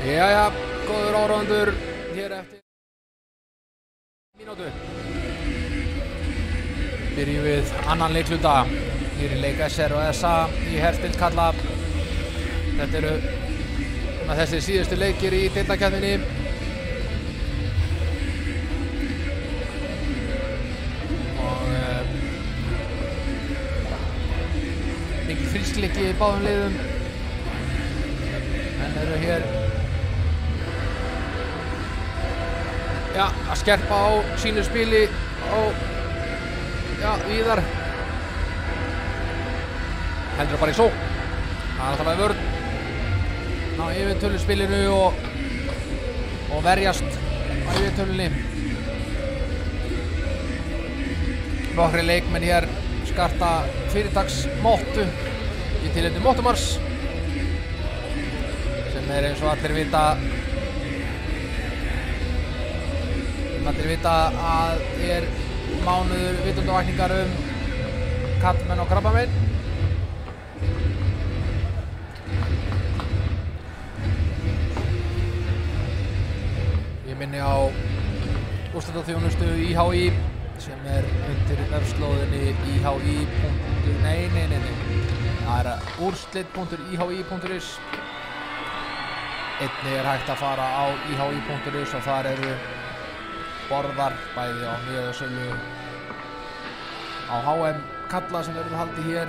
Jæja, góður áraundur hér eftir mínútu. Byrjum við annan leikluta hér í leik SR og SA í herstild karla. Þetta eru þessi síðustu leikir í deildakeppninni. Og mikið frískleiki í báðum liðum. En eru hér að skerpa á sínu spili víðar. Heldur bara í sókn. Það er alltaf vörn. Ná yfirtölu spilinu og verjast á yfirtölunni. Nokkri leikmenn hér skarta fyrirtagsmottu í tilefni Mottumars, sem er eins og allir vita að er mánuður vitundavakningar karlmenn og krabbamein. Ég minni á úrslitaþjónustu IHÍ sem er undir vefslóðinni IHÍ. Nei. Það er úrslit.IHÍ.is. Einnig er hægt að fara á IHÍ.is og þar eru borðar bæði á miðasölu á HM kalla sem verður haldið hér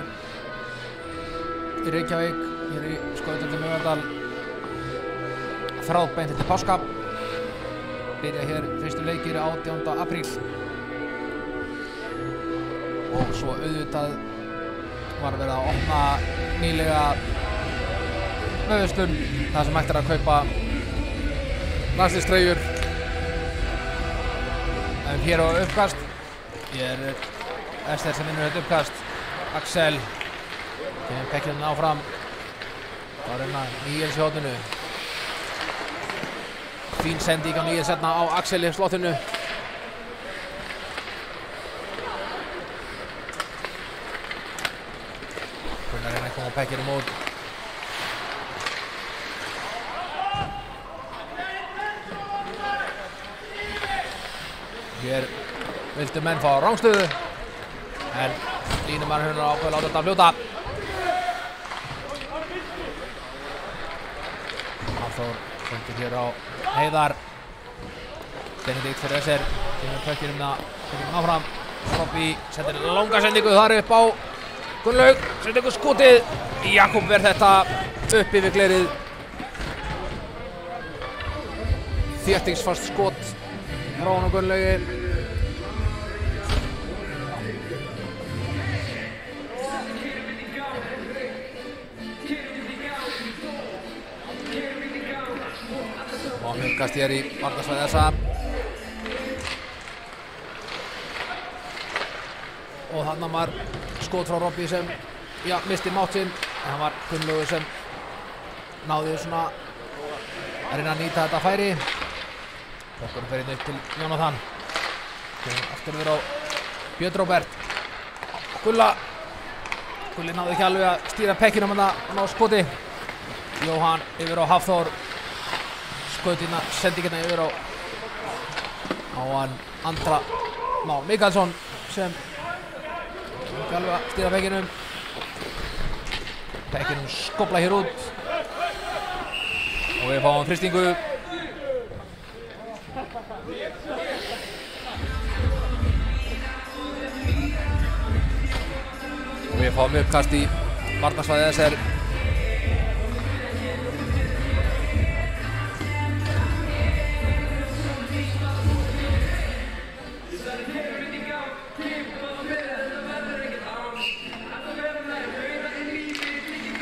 í Reykjavík, hér í Skautandi Laugardal, þráðbeint til páska. Byrja hér fyrstu leikir 18. apríl og svo auðvitað var verið að opna nýlega vefverslun þar sem hægt er að kaupa landsliðstreyjur. Hér á uppkast. Hér er Ester sem vinnur þetta uppkast. Axel kemur pekkjum áfram. Það er hérna Níels í hótinu. Fín sending á Níels hérna á Axel í slottinu. Gunnar hérna koma pekkjum út. Hér vildu menn fá rangstöðu, en línumann ákveður að láta þetta fljóta. Hafþór sendir hér á Heiðar. Benedikt fyrir SR, kemur pökkinum áfram. Robby sendir langa sendingu þar upp á Gunnlaug. Sendingu skotið. Jakob verð þetta upp yfir glerið. Þéttingsfast skot frá honum Gunnlaugi. Og mjögkast hér í varnarsvæði SA. Og þarna var skot frá Robby sem misti mátt sinn. En hann var Gunnlaugur sem náði svona að reyna að nýta þetta færi. Bökkurinn fer inn upp til Jónatan. Kemur aftur yfir á Björn Róbert. Gulli náði ekki alveg að stýra pekkinum og ná skoti. Jóhann yfir á Hafþór. Skautina, sendingina yfir á hann Andra Má Mikaelsson sem ekki alveg að stýra pekkinum. Pekkinum skópla hér út. Og við fáum frystingu. Og við fáum uppkast í varnarsvæði SR.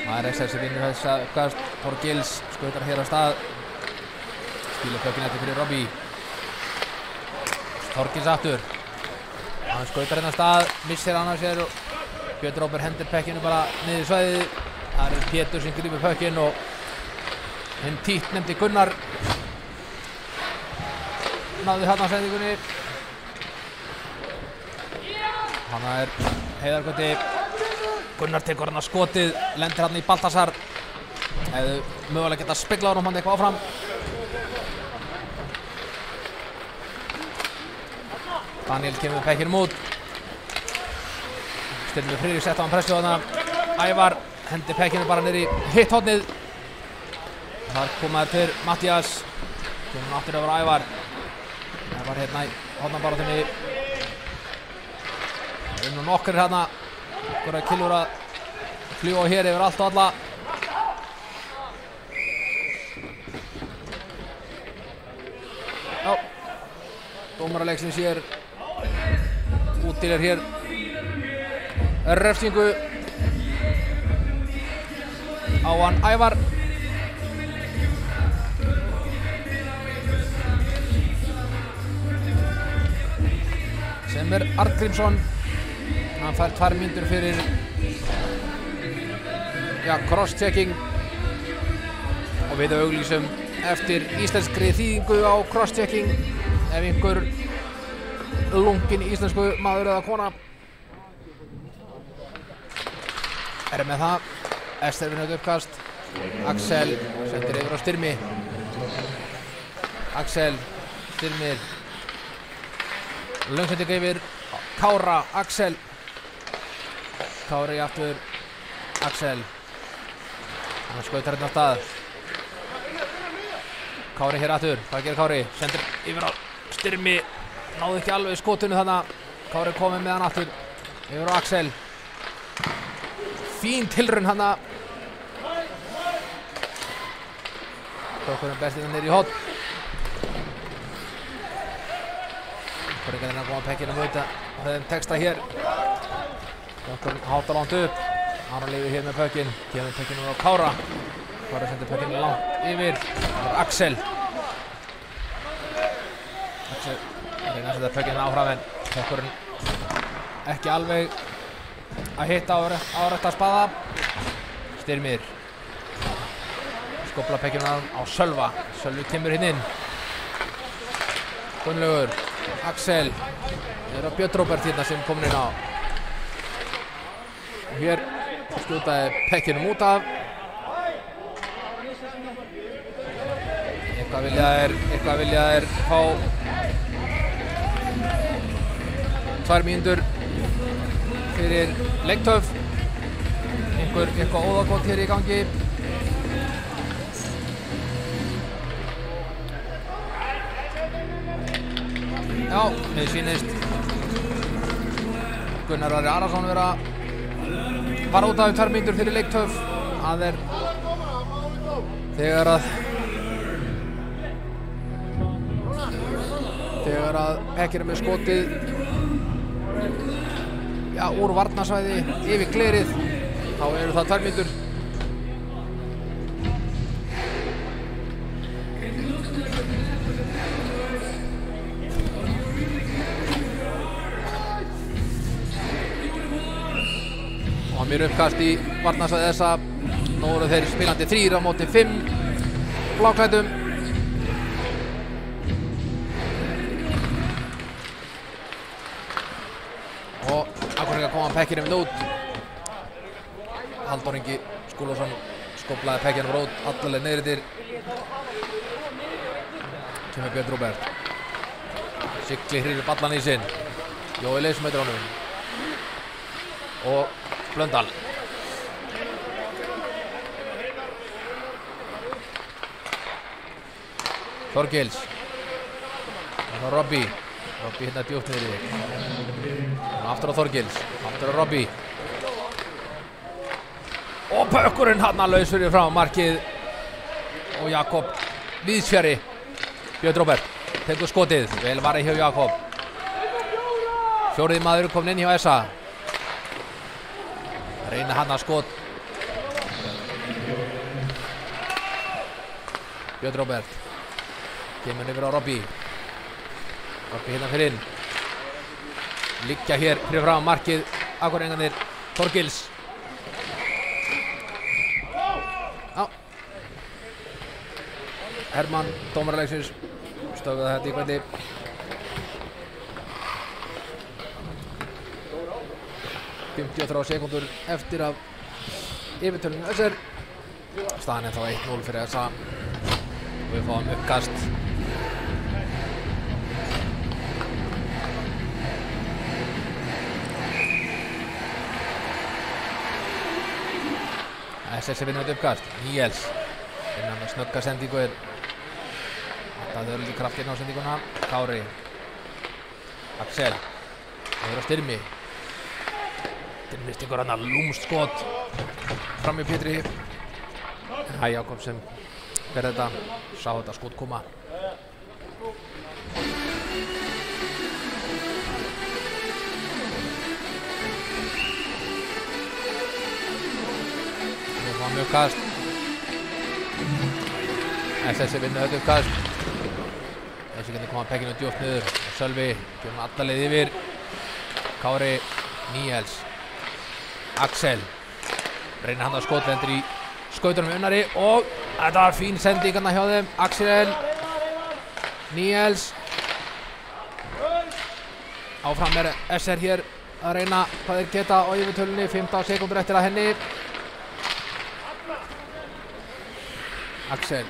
Það er SR sem vinnur þessa uppkast. Þorgils skautar hér á stað. Skilur pökkinn eftir fyrir Robby. Þorgils aftur. Hann skautar hérna á stað, missir hann á sér og Björn Róbert hendir pekkinu bara niður í svæðið. Það er Pétur sem grípur pökkinn og hinn títt nefndi Gunnar. Náði hann á sendingunni. Hann er Heiðargöti. Gunnar tekur hann á skotið, lendir hann í Baltasar. Hefðu mögulega geta spegla honum hann eitthvað áfram. Daniel kemur pekkinum út. Styrmir Friðrik sett á hann pressu þarna. Ævar hendi pekkinu bara niður í hitt hornið. Þar komaður til Matthías. Kemur aftur yfir Ævar. Ævar hérna í hornabaráttunni. Það nú nokkrir hérna. Einhverja killur að fljúa hér yfir allt og alla. Já. Dómaraleiksins hér. Útdýlir hér refsingu á hann Ævar. Sem Arngrímsson. Hann fær 2 mínútur fyrir cross-checking og við auglýsum eftir íslenskri þýðingu á cross-checking ef einhver lungin íslensku maður eða kona með það. Ester við nöðu uppkast. Axel sendir yfir á Styrmi. Axel, Styrmir. Löngsending yfir Kára, Axel. Kári aftur, Axel. Hann skautar hérna á stað. Kári hér aftur, hvað gerir Kári? Sendir yfir á Styrmi. Náðu ekki alveg skotinu þannig. Kári komið með hann aftur. Yfir á Axel. Fín tilraun hana. Tókurinn bestinn niður í hotn. Tókurinn að koma pekkinum út að þeim texta hér. Tókurinn hátar langt upp. Aron lifir hér með pökkinn. Kemur pekkinum á Kára. Kára sendir pökkinn langt yfir. Það er Axel. Axel reyna að setja pökkinn áfram en Tókurinn ekki alveg að hitta á rétta spaða. Styrmir skopla pekkinum á Sölva. Sölvi kemur hinn inn. Gunnlaugur, Axel. Það er Björn Róbert hérna sem komin inn á. Og hér skjótaði pekkinum út af. Eitthvað vilja þeir fá 2 mínútur fyrir leiktöf. Eitthvað óðagott hér í gangi. Já, mér sýnist Gunnar Ari Arason vera fara út af 2 mínútur fyrir leiktöf. Það er þegar að Pekir með skotið úr varnarsvæði yfir glerið, þá eru það 2 mínútur. Og hann mér uppkast í varnarsvæði þessa. Nú eru þeir spilandi 3 á móti 5 bláklæddum. Og akkur ekki að koma Pekkinum út. Halldór Ingi Skúlason skoplaði Pekkinum út allaveg niður. Kemur Björn Róbert. Sigli hrýfir ballan í sinn. Jói Leifs mætir honum. Og Blöndal. Þorgils. Það er Robby. Robby hérna djúpt niður. Aftur á Þorgils. Aftur á Robby. Og pökkurinn hann að laus fyrir frá markið. Og Jakob víðsfjari. Björn Róbert tekur skotið. Vel varið hjá Jakob. 4. maður komin inn hjá Essa. Reyna hann að skot. Björn Róbert. Kemur yfir á Robby. Robby hérna fyrir inn. Liggja hér fyrir frá markið. Akureyringarnir. Þorgils. Já. Hermann, dómaralegsins, stöðuði þetta í kvændi. Sekúndur eftir af yfirtölunum þessar. Staðan þá 1-0 fyrir þessa. Við fáum uppkast. SS vinnur þetta uppkast. Níels innan með snögga sendingu. Þetta er öll í kraftinn á sendinguna. Kári. Axel. Það er á Styrmi. Styrmi stingur hann að lúmst skot. Fram í Pétri. Hæ Jakob sem fer þetta. Sá þetta skot koma. Við fáum uppkast. SS vinnur þetta uppkast. Þessi getur koma pekkinu djúpt niður. Sölvi kemur alla leið yfir. Kári. Níels. Axel. Reynir hann að skot, lendir í skautunum Unnari og þetta var fín sending hérna hjá þeim. Axel. Níels. Áfram er SR hér að reyna hvað þeir geta á yfirtölunni. 15 sekúndur eftir að henni. Axel.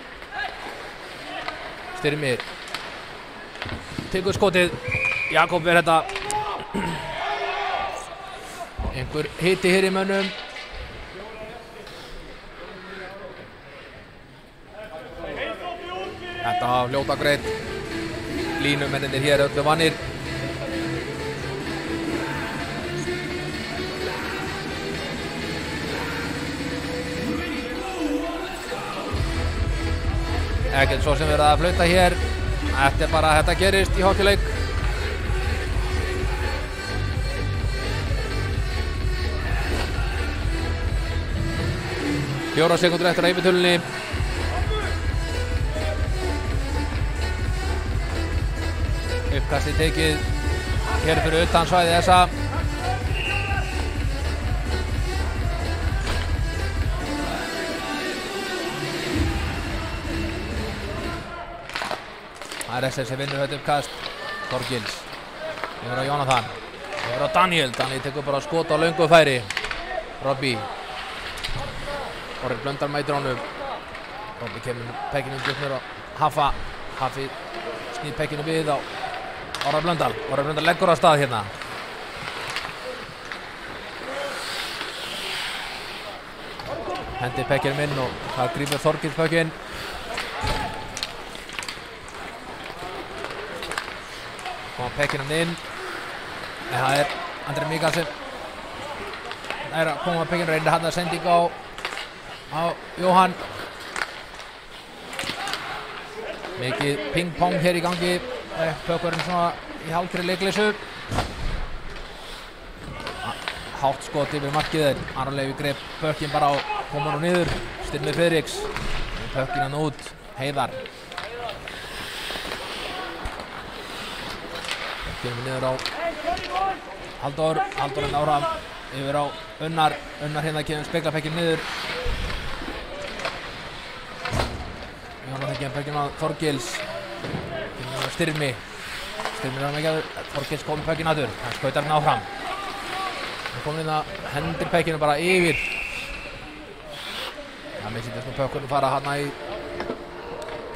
Styrmir. Tekur skotið. Jakob verður þetta. Einhver hiti hér í mönnum. Þetta var fljóta greit. Línumennir hér öllu vannir. Ekkert svo sem verið að flauta hér. Þetta er bara að þetta gerist í hockeyleik. Fjórar sekúndur eftir að yfirtölunni. Uppkastið tekið hér fyrir utan svæði þessa. Það er SS sem vinnur þetta uppkast. Þorgils. Yfir á Jónatan. Yfir á Daniel. Daniel tekur bara skot á löngu færi. Robby. Orri Blöndal mætir honum. Robby kemur pekkinu upp mér á Haffa. Haffi snýr pekkinu við á Orra Blöndal. Orra Blöndal leggur á stað hérna. Hendir pekkinum inn og það grípur Þorgils pekkin. Koma pekkinum inn. En það er Andri Mikaelsen. Það er að koma pekkinum, reynir hann að sending á Jóhann. Mikið ping-pong hér í gangi. Pökkurinn svona í hálfgerði leikleysu. Hátt skot yfir markið. Aron Leifur greip pökkinn bara á koma nú niður. Styrmir Friðriks. Pökkinn hann út. Heiðar. Pökkinn niður á Halldór. Halldór en áfram yfir á Unnar. Unnar hérna kemur speglapökkinn niður. Jóhann það kemur pökkinn á Þorgils. Styrmi. Styrmi er hann ekki að Þorgils kom pökkinn aður. Hann skautar hann áfram. Hann kom inn að hendir pökkinu bara yfir. Það missið þess að pökkunum fara hana í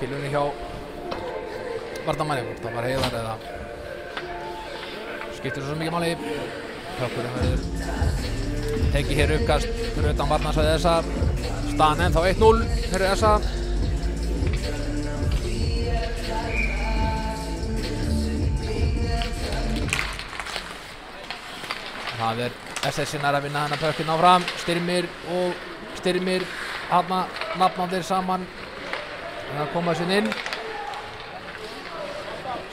kilunni hjá varnarmanni. Það var Heiðar eða skiptir svo mikið máli. Pökkunum verður tekið hér uppkast fyrir utan varnarsvæði þessa. Staðan ennþá 1-0 fyrir þessa. Það er SS-in að vinna hana pökkinn áfram. Styrmir hana nafnandir saman að koma sér inn.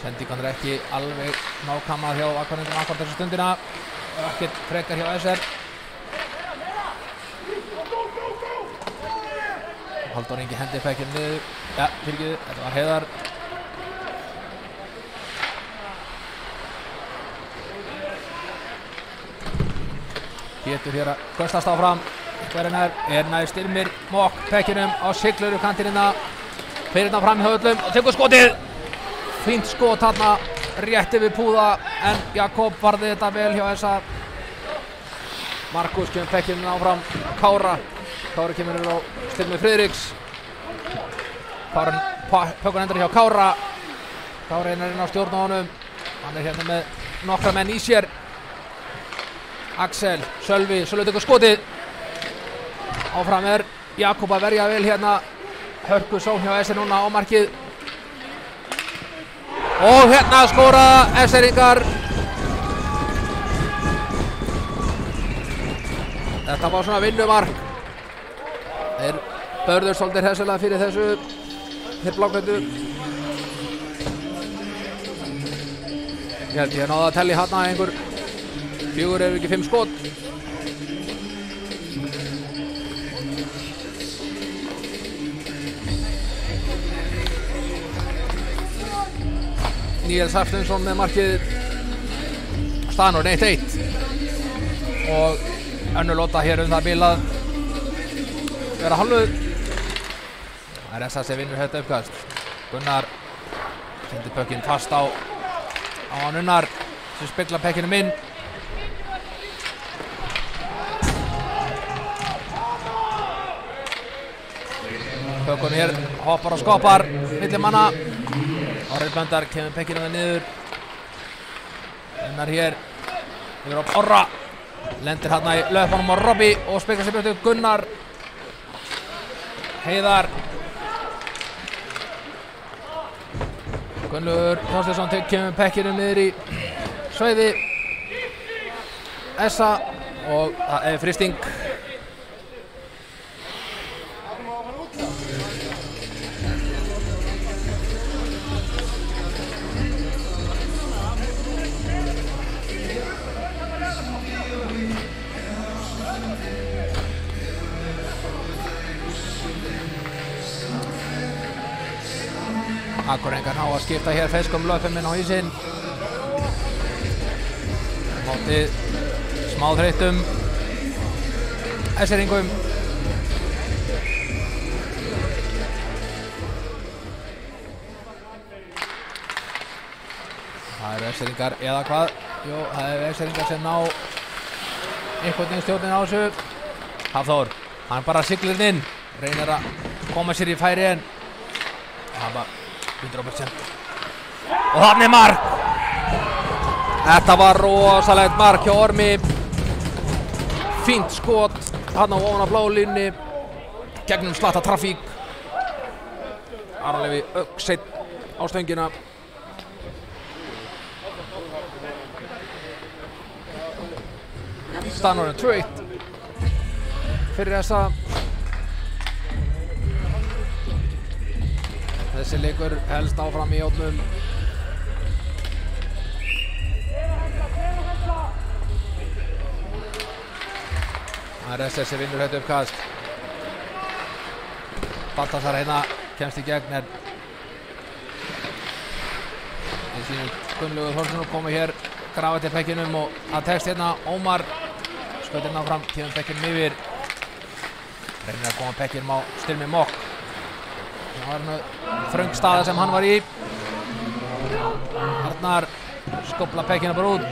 Sendingan er ekki alveg nákvæmað hjá Akureyringum akkúrat þessa stundina. Ekkert frekar hjá SR. Halldór Ingi hendir pökkinn niður. Ja, fyrirgefðu, þetta var Heiðar. Pétur hér að kvöstast áfram. Hvernig er nær Styrmir Mokk pekkinum á Sigluru kantinina. Fyrir hann fram hjá öllum og tekur skotið. Fínt skot þarna rétt yfir púða en Jakob varði þetta vel hjá þessa. Markus kemur pekkinum áfram. Kára. Kári kemur yfir á Styrmi Friðriks. Pökkur hendur hjá Kára. Kári er inn á stjórn á honum. Hann hérna með nokkra menn í sér. Axel, Sölvi tekur skotið. Áfram Jakob að verja vel hérna. Hörku sókn hjá SR núna á markið. Og hérna skora SR-ingar. Þetta var svona vinnumark. Þeir börður svolítið hressilega fyrir þessu. Þeir blákvöldu. Ég held ég náði að telli hérna einhver 4 ef ekki 5 skot. Níels Hafsteinsson með markið. Staðan orðin 1-1. Og önnur lota hér það bil að vera hálfuð. Það SA sem vinnur þetta uppkast. Gunnar sendi pökkinn fast á hann Unnar sem speglar pekkinum inn. Pökkun hér hoppar og skoppar milli manna. Orri Blöndal kemur pekkinum það niður. Unnar hér yfir á Orra. Lendir hérna í löpunum á Robby og speklar sér björtu Gunnar. Heiðar. Gunnlaugur Þorsteinsson kemur pekkinum niður í sveiði SA og það frysting. Akureyringar ná að skipta hér ferskum löpum inn á ísinn. Móti smáþreyttum SR-ingum. Það SR-ingar eða hvað? Jú, það SR-ingar sem ná einhvern veginn stjórnin á þessu. Hafþór, hann bara siglir inn, reynir að koma sér í færi en hann bara 100%. Og þannig mark. Þetta var rosalegt mark hjá Ormi. Fínt skot hann á ofan á bláu línunni gegnum slatta trafík. Arlefi Ögseinn á stöngina. Staðan orðin 2-1 fyrir SA. Þessi leikur helst áfram í játnum. Það SS sem vinnur þetta uppkast. Baltasar hérna kemst í gegn en við sínum Gunnlaugur Þorsteinsson komu hér grafa til pekkinum og að tekst hérna Ómar skaut hérna fram, kemur pekkinum yfir. Reynir að koma pekkinum á Styrmi Mokk. Það var hérna þröng staða sem hann var í. Arnar skopla pekkina bara út.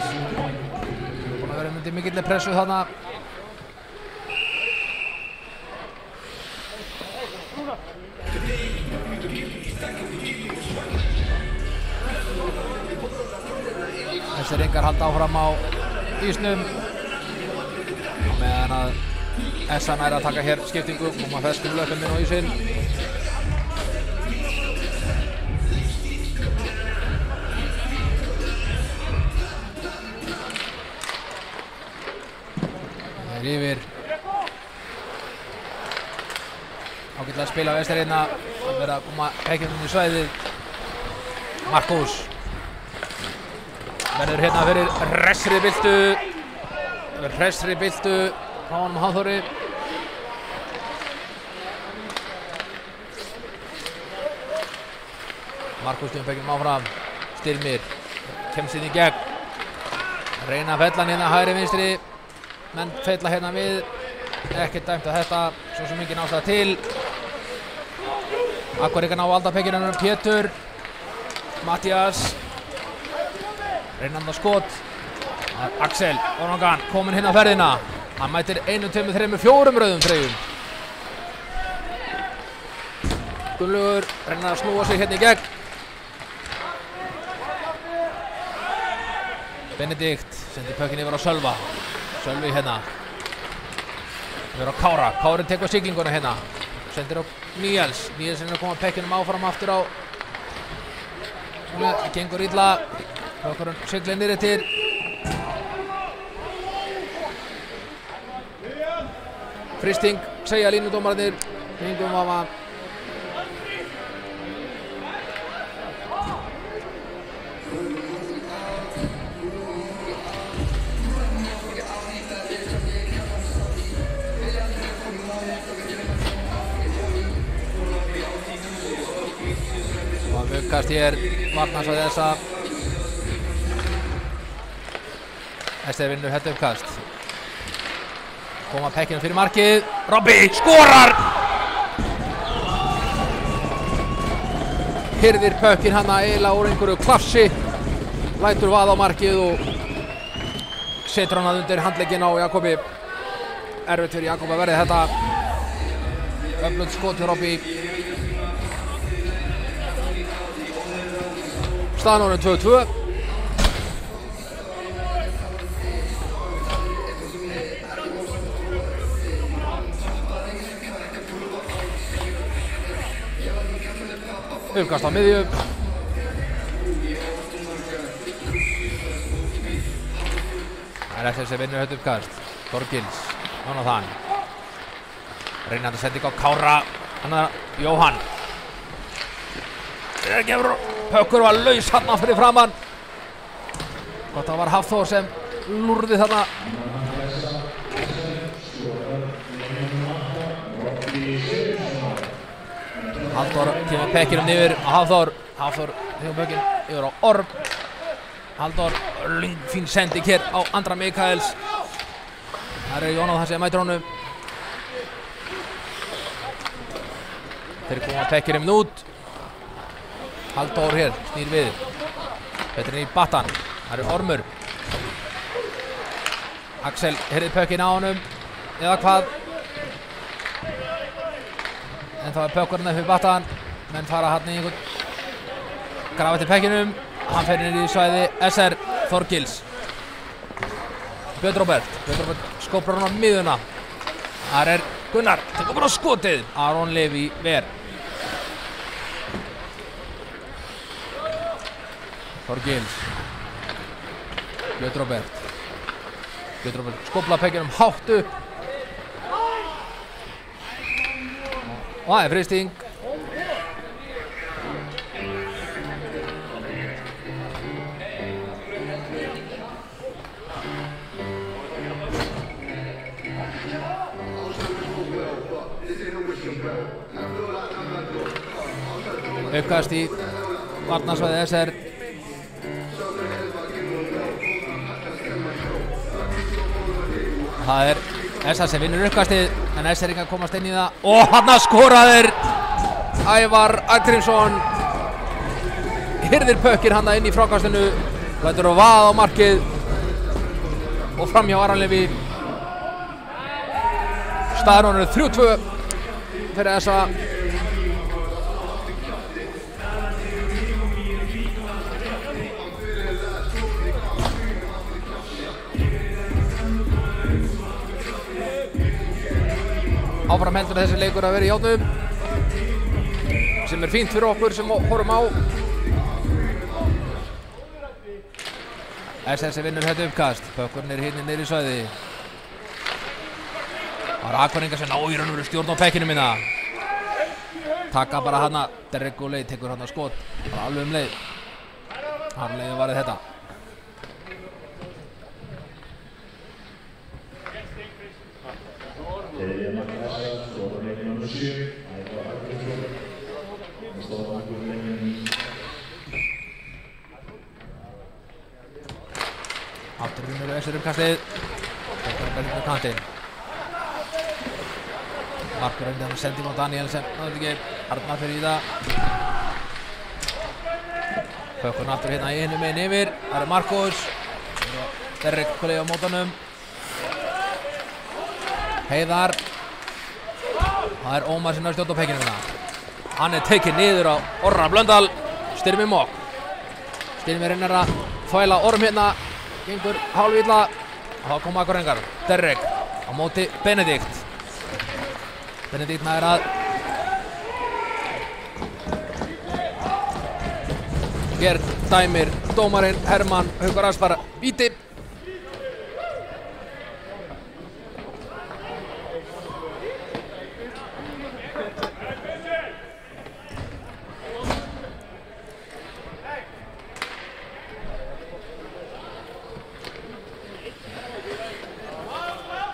Búin að vera myndi mikilli pressu þarna. SR-ingar halda áfram á ísnum. Meðan að SA nær að taka hér skiptingu, koma ferskum löpum inn á ísinn. Það yfir. Ágætlega að spila á SR-inna. Það verður að koma pekkinum í svæðið. Markus verður hérna fyrir hressri byltu frá honum Hafþóri. Markus kemur pekkinum áfram. Styrmir kemst inn í gegn. Reyna að fella hann hérna hægri vinstri. Menn fella hérna við. Ekkert dæmt að þetta, svo sem engin ástæða til. Akureyringar ná að valda pekkinum Pétur. Mattias. Reyna hann á skot. Axel Orangan kominn hérna á ferðina. Hann mætir 1, 2, 3, 4 rauðum treyjum. Gunnlaugur reynir að snúa sig hérna í gegn. Benedikt sendir pökkinn yfir á Sölva. Sölvi hérna. Yfir á Kára. Kári tekur siglinguna hérna. Sendir á Níels. Níels er að koma pekkinum áfram aftur á. Það gengur illa. Pökkurinn siglir niður til. Fristing segja línudómararnir. Hringum hafa. Og uppkast hér varnast á þessa. Ester vinnur þetta uppkast. Koma pekkinu fyrir markið. Robby skorar! Hirðir pökkinn hana eiginlega úr einhverju klafsi. Lætur vaða á markið og setur hann undir handlegginn á Jakobi. Erfitt fyrir Jakob að verði þetta. Öflugt skot til Robby. Staðan orðin 2-2. Uppkast á miðju. Það er eftir sem vinnur þetta uppkast. Þorgils, Jónatan. Reynandi sending á Kára. Hanna Jóhann. Pökkur var laus hann fyrir framann. Gott að það var Hafþór sem lúrði þarna. Halldór kemur pekkinum niður á Hafþór. Hafþór hefur pökkinn yfir á Orm. Halldór, fín sending hér á Andra Mikaels. Það er Jónatan sem mætir honum. Þeir koma pekkinum út. Halldór hér, snýr við. Þetta er í battan. Það er Ormur. Axel heyrði pökkinn á honum. Eða hvað? En þá er pökkurinn upp í battan. Menn fara hann í einhvern. Grafa til pekkinum. Hann fer inn í svæði SR Þorgils. Björn Róbert skoprar hann á miðuna. Þar er Gunnar. Tekur bara skotið. Aron Levi ver. Þorgils. Björn Róbert skoplar pekkinum hátt upp. Og það er fristing. Uppkast í varnarsvæði SR. Það er SR sem vinnur uppkastið, en SR ekki að komast inn í það. Og hann skoraðir Ævar Arngrímsson. Hirðir pökkinn hann inn í frákastinu. Lætur að vaða á markið. Og framhjá Aron Levi. Staðan er 3-2 fyrir þessa. Áfram heldur þessi leikur að vera í játnum, sem er fínt fyrir okkur sem horfum á. SS vinnur þetta uppkast. Pökkurinn er hérna niður í svæði. Það er Akureyringar sem ná í raun og veru stjórn á pekkinu minna. Taka bara hana. Derek og leið tekur hana skot. Bara alveg leið. Harleiði varðið þetta. Aftur vinnur þessir uppkastið. Þetta er kantinn. Markur undan sending á Daniel sem náður ekki. Arnar fyrir í það. Pökkurinn aftur hérna í einu meginn yfir. Það er Markus. Derek kolegi á mótanum. Heiðar. Það er Ómar sem er stjórn á pekkinu hérna. Hann tekinn niður á Orra Blöndal. Styrmi Mokk. Styrmi reynir að þvæla Orm hérna. Gengur hálfilla. Og þá koma Akureyringar. Derek á móti Benedikt. Benedikt nær að Hér dæmir dómarinn Hermann Haukur Aspar víti.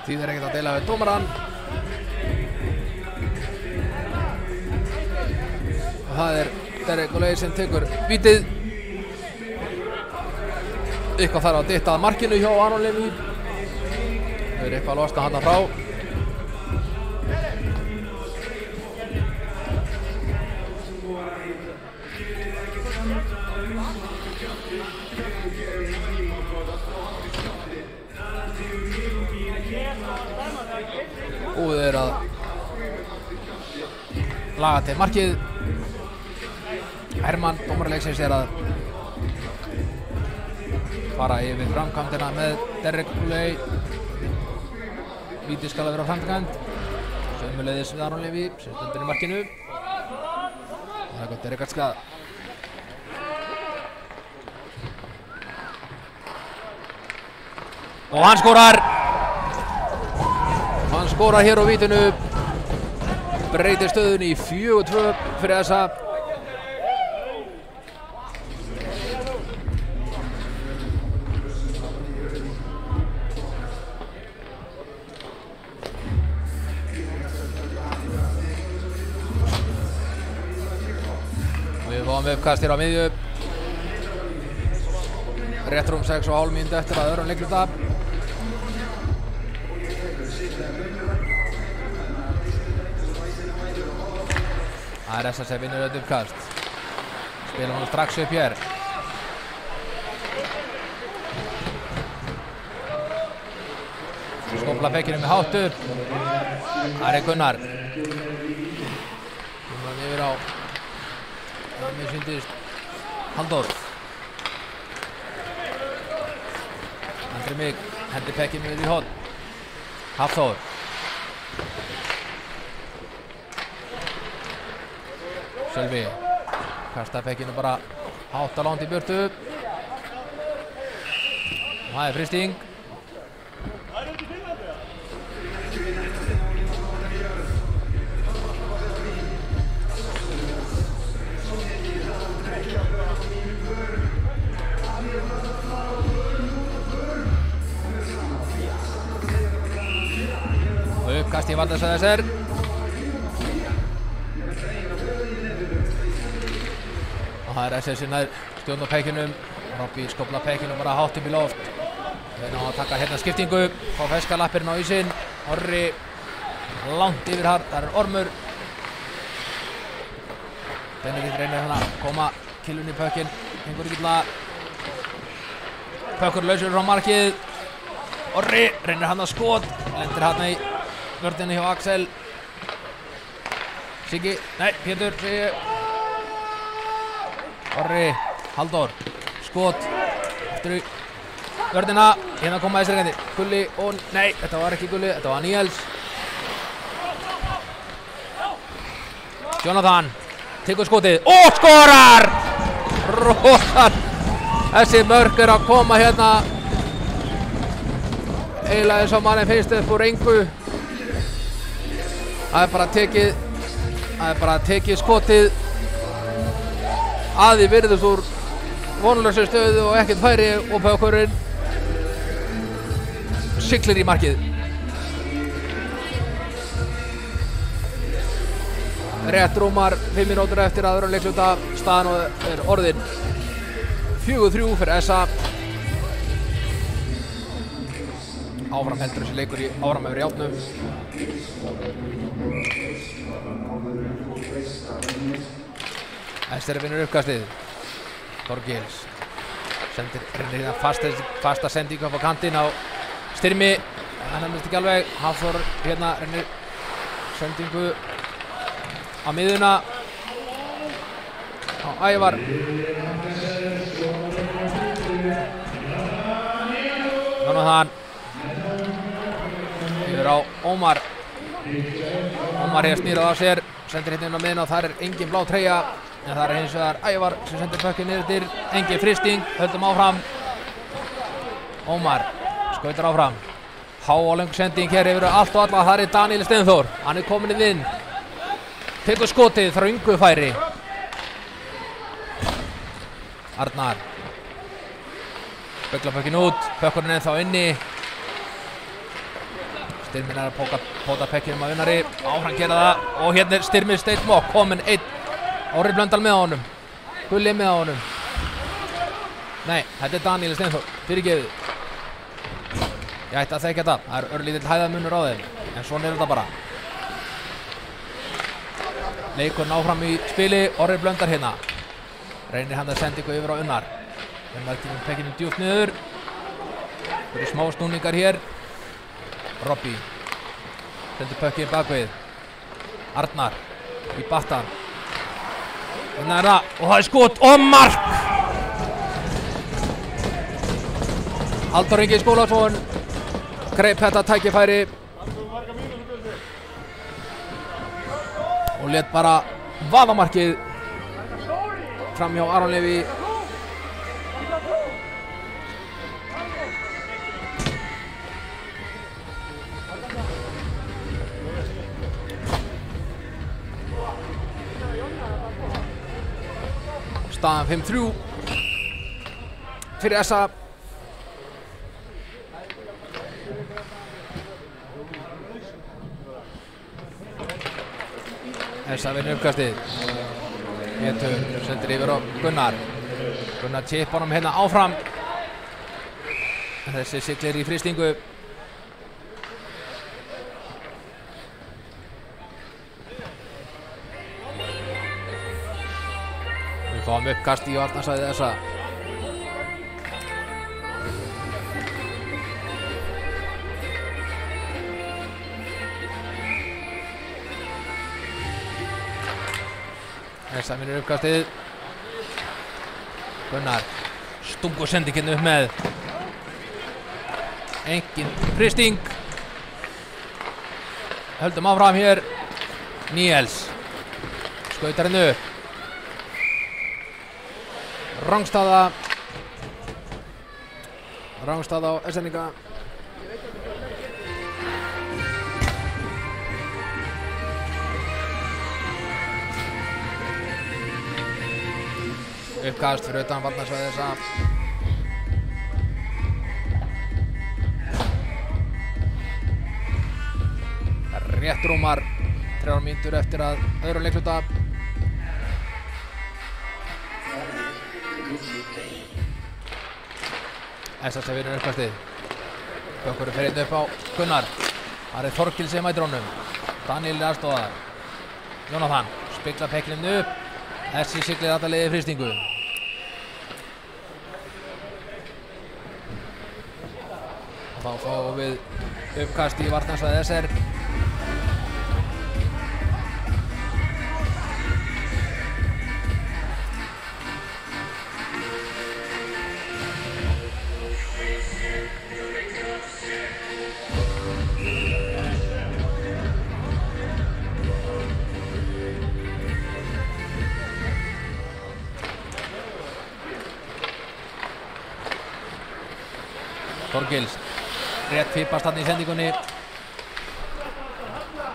Þýðir ekkert að deila við dómarann. Og það Derek Olei sem tekur vítið. Eitthvað þarf að dytta að markinu hjá Aron Leví. Þau eitthvað að losna hana frá. Búið að laga til markið. Hermann, dómarleiksins, að fara yfir framkvæmdina með Derek Olei. Víti skal að vera á framkvæmd. Sömuleiðis við Aron Leví sem stendur í markinu. Það gott Derek að skaða. Og hann skorar. Hann skorar hér á vítinu. Breytir stöðunni í 4-2 fyrir þessa. Við fáum uppkast hér á miðju. Rétt rúm 6,5 mínútu eftir að öðrum leikluta. Það þess að segja vinnur þetta uppkast. Spilum hann strax upp hér. Skópla fekkinu með hátt upp. Það Gunnar. Gunnar yfir á. Mér syndist Halldór. Andri Mig hendi fekkinu við í horn. Hafþór. Sölvi kastar fekkinu bara hátt að langt í burtu. Og það frysting. Og uppkast í Valdarsæðisær. Og það SS nær stjórn á pekkinum. Robby skópla pekkinum bara hátt upp í loft. Þeir ná að taka hérna skiptingu. Fá feska lappirinn á ísinn. Orri langt yfir þar. Það Ormur. Benedikt reynir hérna að koma killunni í pökkinn. Hengur ekki illa. Pökkur lausur frá markið. Orri reynir hann að skot. Lendir hann í vörðinni hjá Axel. Siggi. Nei, Pétur. Siggi. Orri, Halldór, skot, eftir í vörðina, hérna koma þessari gæti, Gulli og, nei, þetta var ekki Gulli, þetta var Níels. Jonathan, tekur skotið, og skorar! Róðan, þessi mörk að koma hérna, eiginlega eins og manni finnst upp úr engu. Það bara tekið skotið. Aði virðist úr vonlausu stöðu og ekkert færi og pökkurinn siglir í markið. Rétt rúmar 5 mínútur eftir að öðrum leikluta. Staðan orðin 4-3 fyrir SA. Áfram heldur þessi leikur áfram yfir í átnum. Esteri vinnur uppkastið. Þorgils sendir hérna fasta sendingu upp á kantinn á Styrmi. Hann nefnist ekki alveg. Hafþór hérna reynir sendingu á miðuna. á Ævar. Jónatan yfir á Ómar. Ómar hér snýrað á sér, sendir hérna inn á miðjuna og þar engin blá treyja, en það hins vegar Ævar sem sendir pökkinn niður til, engin fristing, höldum áfram. Ómar skautar áfram, há og löng sending hér yfir allt og alla, það Daniel Steinþór, hann komin inn, tekur skotið, þröngu færi. Arnar speglar pökkinn út, pökkurinn ennþá inni. Styrmir að póta pekkinum að vinnari, áfram gera það og hérna Styrmir Steinn Mokk kominn einn. Orri Blöndal með honum, Gulli með honum. Nei, þetta Daniel Steinþór, fyrirgefið. Ég ætti að þekka þetta, það örlítill hæðamunur á þeim, en svona þetta bara. Leikurinn áfram í spili, Orri Blöndal hérna. Reynir hann að senda ykkur yfir á Unnar. Unnar kemur pekkinum djúpt niður. Það eru smá snúningar hér. Robby sendur pökkinn bakvið. Arnar í battan. Og það skot og mark. Halldór Ingi Skúlason greip þetta tækifæri og lét bara vaða markið fram hjá Aron Leví. Staðan 5-3 fyrir SA. SA vinnur uppkastið. Pétur sendir yfir á Gunnar. Gunnar chip honum hérna áfram. Þessi siglir í fristingu. Við fáum uppkast í varnarsvæði SA. SA vinnur uppkastið. Gunnar stungu sendinginn upp með. Engin fristing. Höldum áfram hér. Níels skautar henni upp. Rangstaða á SN-inga. Uppkast fyrir utan varnarsvæði SA. Rétt rúmar 3 mínútur eftir að öðrum leikluta. SS vinnur uppkastið. Bökkurinn fer einn upp á Gunnar. Það Þorkils sem mætir honum. Daniel aðstoðar. Jónatan speglar peklinum upp. Þessi siglir þetta leiði fristingu. Og þá fáum við uppkast í varnarsvæði SR. Þorkils rétt fipast hann í sendingunni.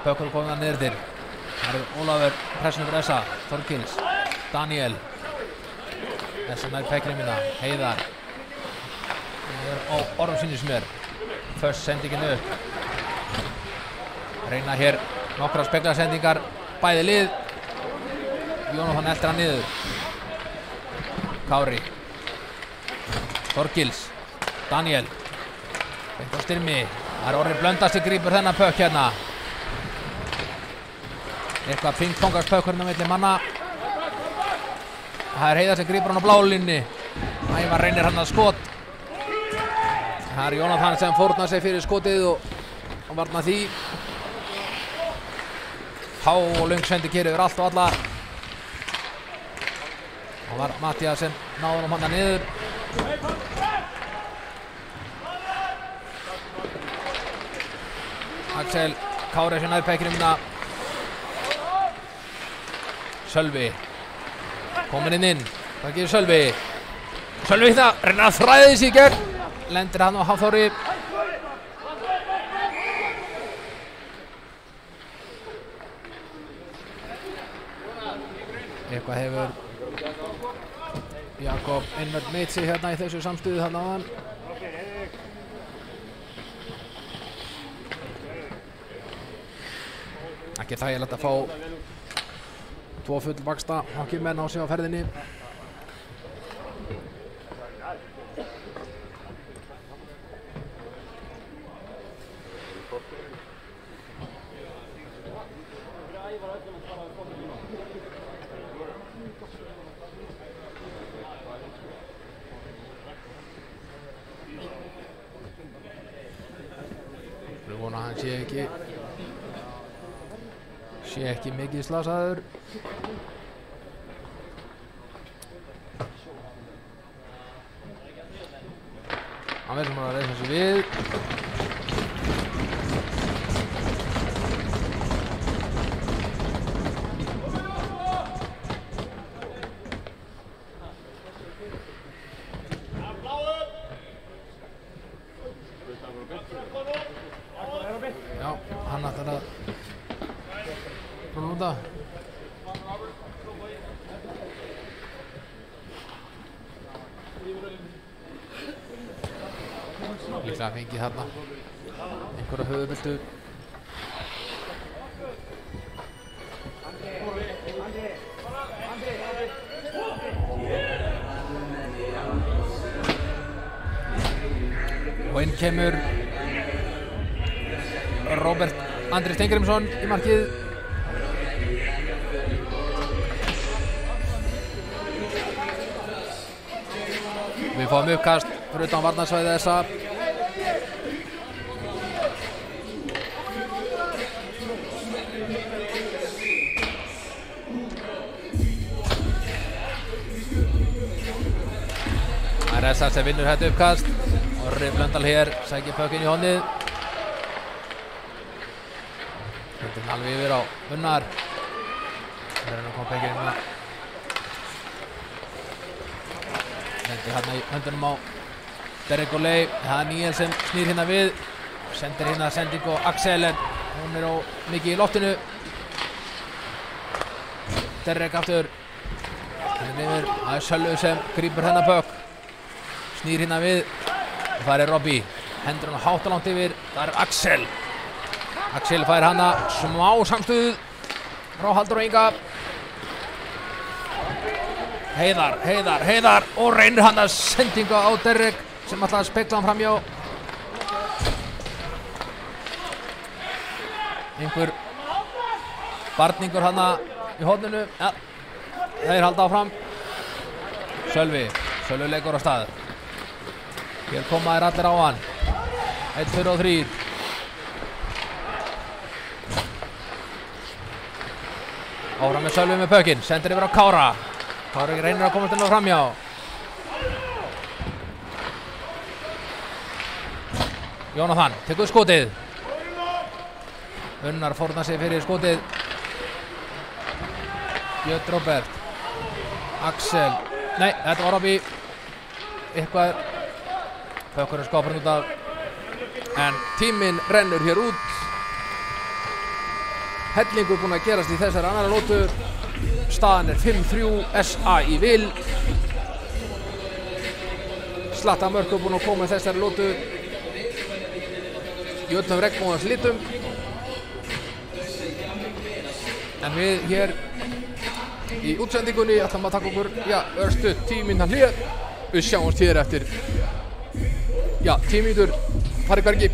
Bökkur komið hann niður til. Það Ólafur pressunum fyrir SA. Þorkils, Daniel. SA nær pekkinum minna. Heiðar á orðum sinni sem Föss sendingin upp. Reyna hér nokkra speglarsendingar. Bæði lið. Jónatan eldir hann niður. Kári. Þorkils, Daniel. Beint á Styrmi. Það Orri Blöndal sem grípur þennan pökk hérna. Eitthvað pingpongast pökkurinn á milli manna. Það Heiðar sem grípur hann á blálínni. Ævar reynir hann að skot. Það Jónatan sem fórnar sig fyrir skotið og varnar því. Há og löng sendi keri yfir allt og alla. Það var Mattias sem náði honum handa niður. Axel Kári sem nær pekkinum. Sölvi kominn inn. Hvað gerir Sölvi? Sölvi það, reynir að þræða sig í gegn. Lendir hann á Hafþóri. Eitthvað hefur Jakob Einvörd meitt sig hérna í þessu samstuði þarna áðan. Ekki þægilegt að fá 2 fullvaksta hockeymenn á sig á ferðinni. Við vonum að hann sé ekki mikið slasaður. Hann verður sem að reisa sig við. Já, hann ætlar að nota. Líklega fengið þarna einhverja höfuðbyltu. Og inn kemur Róbert Andri Steingrímsson í markið. Við fáum uppkast fyrir utan varnarsvæði þessa. Það er Essar sem vinnur þetta uppkast. Orri Blöndal hér, sækir pökkinn í honnið. Hendur alveg yfir á Unnar. Það er hann að koma pökkinn hérna. Hendur hérna í höndunum á Derek Oley. Það er Níel sem snýr hérna við. Sendir hérna sendingu á Axel en hún er á mikið í loftinu. Derek aftur. Hérna yfir, það er Sölvi sem grípur hennar pökk. Snýr hérna við. Það er Robby. Hendur hann hátt og langt yfir. Það er Axel. Axel fær hana smá samstuð frá Halldór og Inga. Heiðar og reynir hann að sendinga á Derek sem ætlaði að spekla hann framjá. Einhver barningur hann í horninu. Ja, þeir halda áfram. Sölvi leikur á stað. Hér koma þær allir á hann. 1, 2 og 3. Áfram með Sölvi með pökkinn. Sendir yfir á Kára. Kári reynir að komast inn á framjá. Jónatan tekur skotið. Unnar fórnar sig fyrir skotið. Björn Róbert. Axel. Nei, þetta var Robby. Eitthvað. Pökkur er skáparinn út af. En tíminn rennur hér út. Hellingur búinn að gerast í þessari annara lótu. Staðan er 5-3, SA í vil. Slatta mörkur búinn að koma í þessari lótu. Í öllum regnbogans litum. En við hér í útsendingunni ætlum að taka okkur, örstutt 10 mínútna hlé. Við sjáumst hér eftir 10 mínútur. Farið hvergi.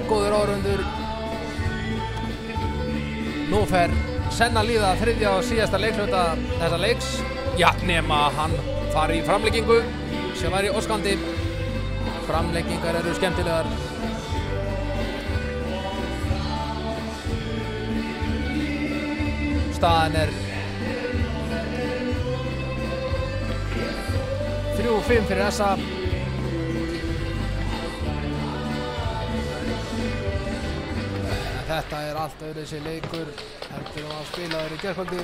góður árundur. Nú fer senn að líða þriðja og síðasta leikhluta þessa leiks. Já, nema hann fari í framleggingu sem væri óskandi. Framleggingar eru skemmtilegar. Staðan er 3-5 fyrir þessa. Þetta er allt öðruvísi leikur heldur að spilaður í gærkvöldi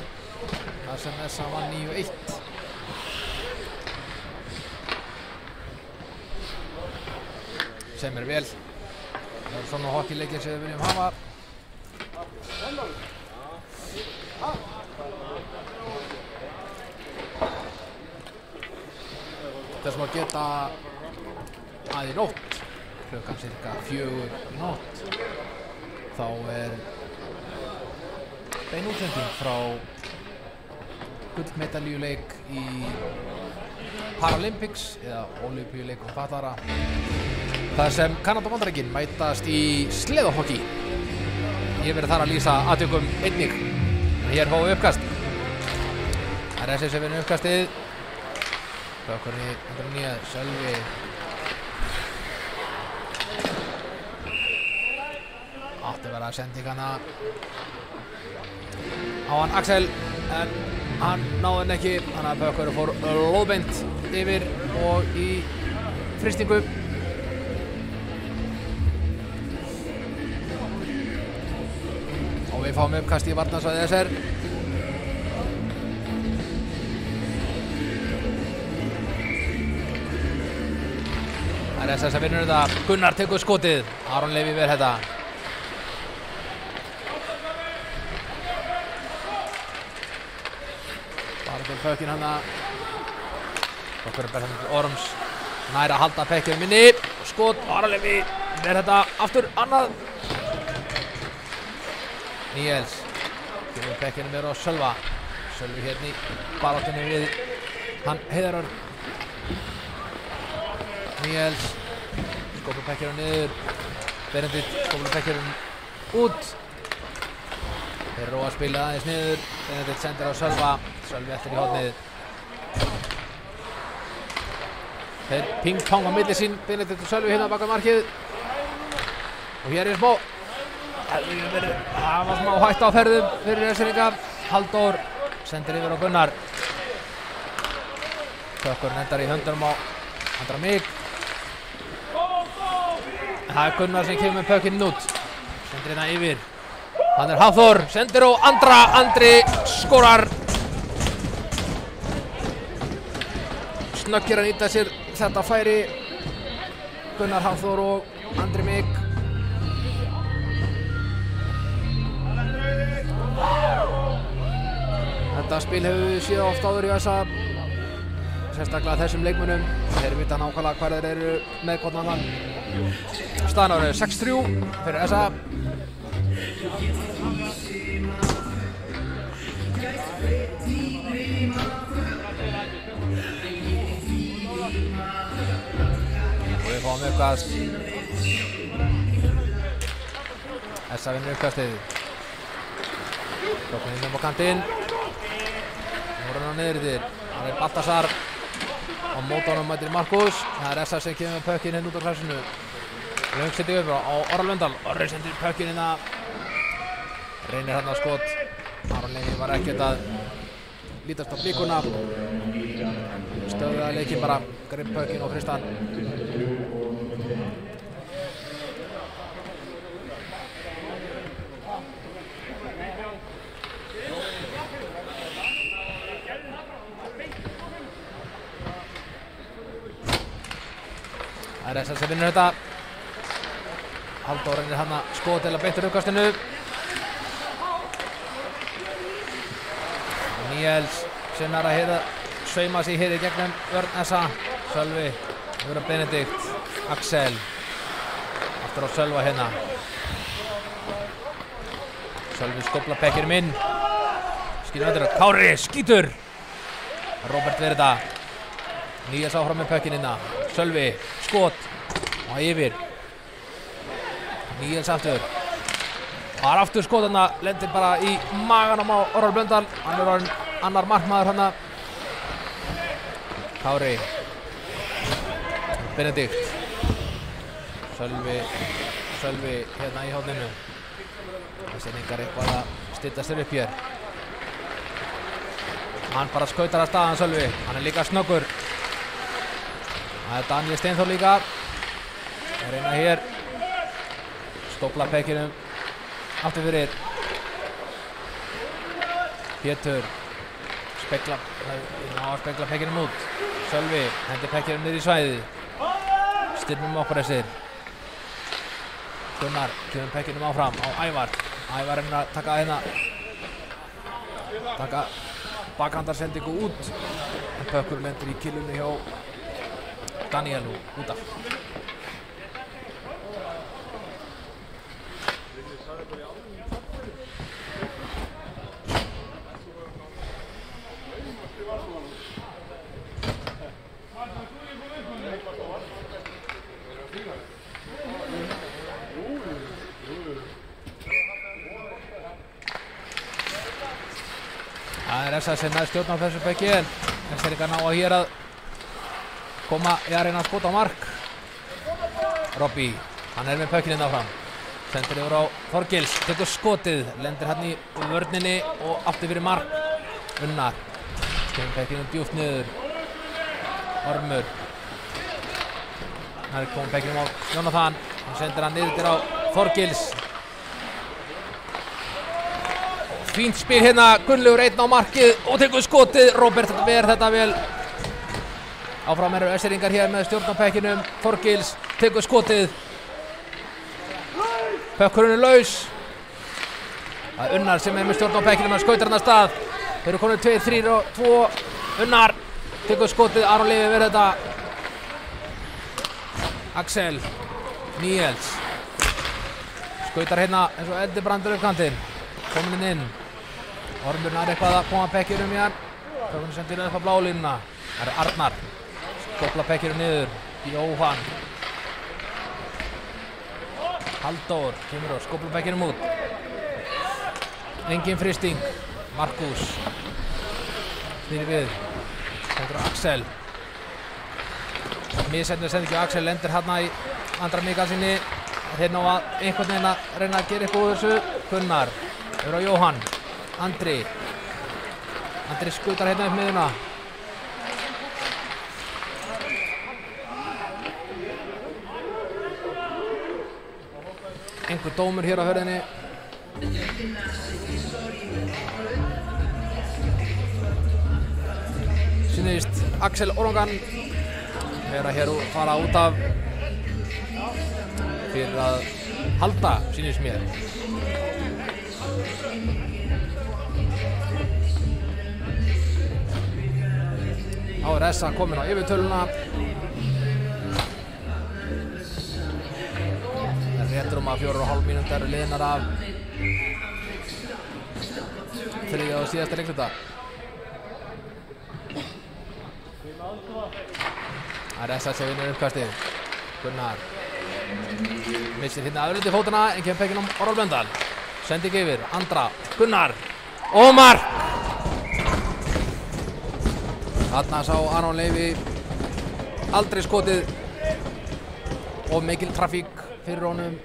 þar sem þessa vann 9-1. Sem er vel. Það er svona hockeyleikir sem við viljum hafa. Þessum að geta að í nótt, klukkan cirka 4 í nótt, þá er bein útsending frá gullmedaljuleik í Paralympics eða Ólympíuleikum fatlaðra. Það sem Kanada og Bandaríkin mætast í sleðahokki. Ég verið þar að lýsa atvikum einnig. Hér fáum við uppkast. Það er þessi sem vinur uppkastið. Bökkurinn í 109, Sölvi. Átti að vera sendingana á hann Axel, en hann náði hann ekki. Þannig að Bökkurinn fór lóðbeint yfir og í frystingu. Og við fáum uppkast í varnarsvæði SR. Það er SS að vinnur þetta. Gunnar tekur skotið. Aron Levi ver þetta. Bara til Pökkin hann að okkur er berðan til Orms. Nær að halda Pekkin minni. Skot. Aron Levi ver þetta. Aftur annað. Níels. Gefur Pekkinu mér á Sölva. Sölvi hérna í baráttunni við hann Heiðar. Níels. Skópur Pekkinu niður. Benedikt skópur Pekkinu út. Þeir eru að spila aðeins niður. Benedikt sendir á Sölva. Sölvi eftir í hornið. Þeir ping-pong á milli sín. Benedikt og Sölvi hérna baka markið. Og hér er smá. Það var smá hætta á ferðum fyrir Esringa. Halldór sendir yfir á Gunnar. Pökkurinn endar í höndunum á Andra Mig. Það er Gunnar sem kemur með Pökkinn út. Sendir hérna yfir. Hann er Hafþór. Sendir á Andra. Andri skorar. Snöggir að nýta sér þetta færi. Gunnar, Hafþór og Andri Mig. Þetta spil hefur við séð oft áður í þessa, sérstaklega þessum leikmönnum. Þeir vita nákvæmlega hvar þeir eru með hvort annan. Staðan árið 6-3 fyrir þessa. Og við fáum uppkast. Þessa vinnur uppkastið. Klokkan inn á kantinn. Nú er hann á niðurðir. Það er Baltasar. Á mótónum mætir Markus. Það er Essa sem kemur með Pökkinn hérna út á hræsinu. Löng setið upp á Orra Löndal. Orri sendir Pökkinn hérna. Reynir hérna á skot. Aron Levi var ekkert að lítast á blíkuna. Stöðuði leikinn bara. Greip Pökkinn og Kristan. Það er Essa sem vinnur þetta. Halldór reynir hann að skota til að beint úr uppkastinu. Níels sinnar að sauma sig hér í gegnum vörn Essa. Sölvi, yfir á Benedikt. Axel. Aftur á Sölva hérna. Sölvi skópla Pekkinum inn. Skýtur öndur. Kári skýtur. Robert verið þetta. Níels áfram með Pökkinn hérna. Sölvi, skot og yfir. Níels aftur. Það er aftur skot þarna, lendir bara í maganum á Orvar Blöndal. Hann orðinn annar markmaður þarna. Kári. Benedikt. Sölvi hérna í horninu. Íslendingar eitthvað að stilla sér upp hér. Hann bara skautar að staðan Sölvi. Hann líka snöggur. Það Daniel Steinþór líka. Það reyna hér. Skópla pekkinum. Aftur fyrir. Pétur. Spekla pekkinum út. Sölvi hendir pekkinum niður í svæðið. Styrmum okkur þessir. Gunnar kemur pekkinum áfram á Ævar. Ævar reyna að taka hérna. Taka bakhandarsendingu út. En pökkur lendir í killunni hjá Daniel út af. Það er þess að sinna stjórn á þessu pekki en þess er ekki að ná að hér að koma í að reyna að skota á mark. Robby, hann er með pökkinn inn áfram. Sendir yfir á Þorgils, tekur skotið, lendir hann í vörninni og aftur fyrir mark. Unnar, kemur pekkinum djúpt niður. Ormur. Það er komið pekkinum á Jónatan, hann sendir hann niður á Þorgils. Fínt spil hérna, Gunnlaugur einn á markið og tekur skotið. Robert ver þetta vel. Áfram eru Össeringar hér með stjórn á pekkinum. Þorgils tekur skotið. Pökkurinn er laus. Það er Unnar sem er með stjórn á pekkinum og skautar hann að stað. Þeir eru konur 2, 3 og 2. Unnar tekur skotið. Aron Levi verður þetta. Axel. Níels. Skautar hérna eins og Eddi Brandur upp kantinn. Kominn inn. Ormur nær eitthvað að koma pekkinum í hann. Pökkurinn sendir upp á blálínuna. Það er Arnar. Skopla pekkinum niður. Jóhann. Halldór kemur og skopla pekkinum út. Engin fristing. Markus. Snýr við. Þetta er Axel. Missendur sendingu Axel lendir hérna í andra Mikalsinni. Þeir ná að einhvern veginn að reyna að gera eitthvað úr þessu. Gunnar. Yfir á Jóhann. Andri. Andri skutar hérna upp miðuna. Einhver dómur hér á hörðinni. Sýnist Axel Orangan vera hér og fara út af fyrir að halda, sýnist mér. Þá er Essa komin á yfirtöluna. Rétt rúma 4,5 mínútur liðnar af þriðja og síðasta leikluta. Það er Essa sem vinnur uppkastið. Gunnar missir hérna öðrundi fótana en kemur pekinn á Orvar Blöndal. Sending yfir, Andra, Gunnar og mark! Þarna sá Aron Levi aldrei skotið og mikil trafík fyrir honum.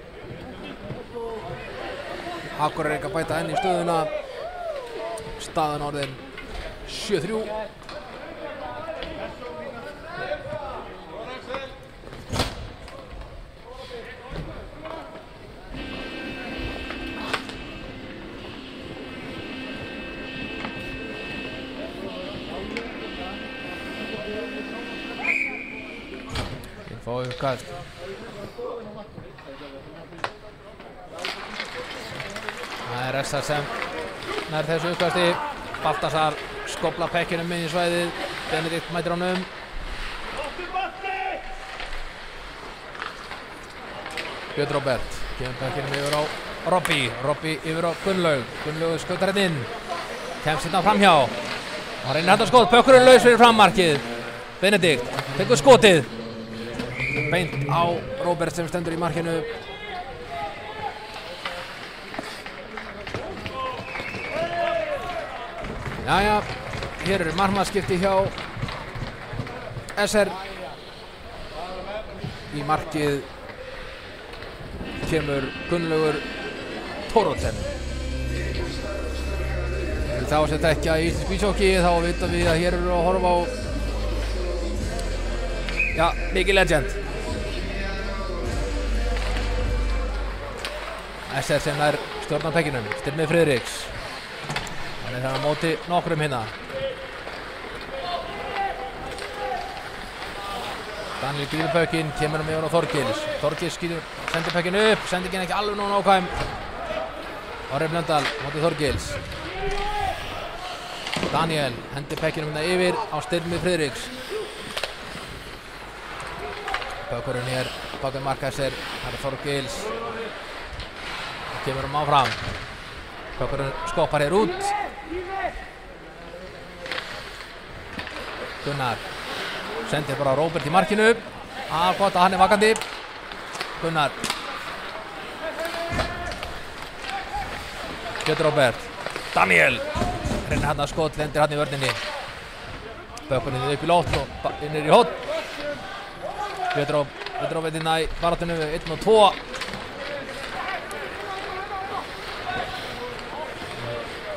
Akureyri að bæta enn í stöðuna. Staðan orðin 7-3. Fá uppkast. Það er Essa sem nær þessu uppkasti. Baltasar skopla pekkinum inn í svæðið. Benedikt mætir honum. Björn Robert kemur pekkinum yfir á Robby. Robby yfir á Gunnlaug. Gunnlaug skautar hérna inn. Kemst hérna framhjá. Og reynir þetta skot. Pökkurinn laus fyrir frammarkið. Benedikt tekur skotið. Beint á Robert sem stendur í markinu. Jæja, hér eru markmannsskipti hjá SR. Í markið kemur Gunnlaugur Thoroddsen. Þá sem þekkja í íslensku íshokkí þá vitum við að hér eru að horfa á mikið legend. SR sem er stjórnarpekkinum, Styrmir Friðriks. Hann er þar á móti nokkrum hérna. Daniel grífur pökkinn, kemur hann með hann á Þorgils. Þorgils sendir pökkinn upp, sendingin ekki alveg nógu nákvæm. Orri Blöndal móti Þorgils. Daniel hendir pekkinum hérna yfir á Styrmir Friðriks. Pökkurinn hér, bakið markaðsir, það er Þorgils. Það kemur hann áfram. Pökkurinn skoppar hér út. Gunnar sendir bara Róbert í markinu. Gott að hann er vakandi. Gunnar. Björn Róbert. Daniel. Reynir hann að skot, lendir hann í vörninni. Pökkurinn upp í loft og innir í hótt. Björn Róbert inn í baráttunni við 1 og 2.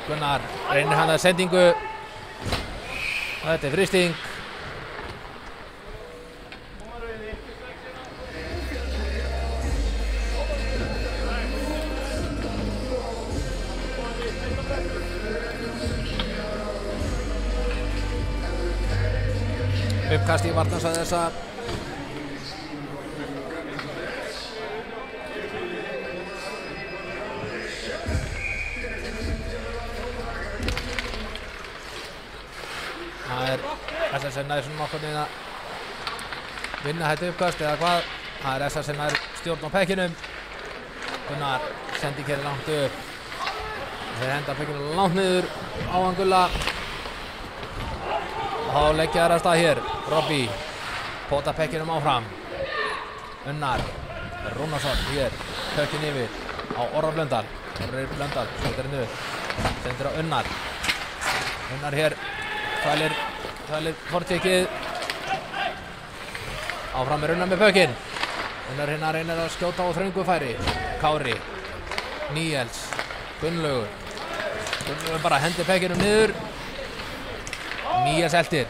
Gunnar reynir hann að sendingu. Þetta er frysting. Uppkast í varnars að þessa. Það er SR sem nær svona nokkurn veginn að vinna þetta uppkast eða hvað. Það er SR sem nær stjórn á pekkinum. Gunnar sending hér langt upp. Þeir henda pekkinu langt niður á hann Gulla. Og þá leggja þær að stað hér. Robbie pota pekkinum áfram. Unnar Rúnarsson hér. Pekkin yfir á Orra Blöndal. Orri Blöndal sendir henni upp. Sendir á Unnar. Unnar hér. Þvælir fortekið. Áfram er Unnar með pökkinn. Unnar hérna reynir að skjóta á þröngu færi. Kári. Níels. Gunnlaugur. Gunnlaugur bara hendir pekkinum niður. Níels eltir.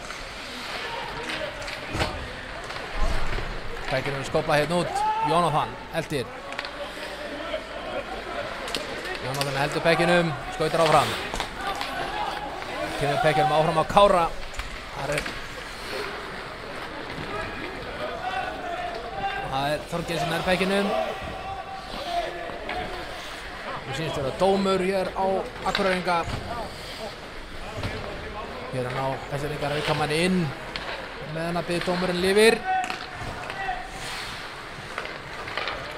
Pekkinum skopla hérna út. Jónatan eltir. Jónatan heldur pekkinum. Skautar áfram. Kemur pekkinum áfram á Kára. Það er Þorgils sem er pekkinum. Við sýnst vera dómur hér á Akureyringa. Hér er hann á Hessingar að auka manni inn meðan að byrja dómurinn lifir.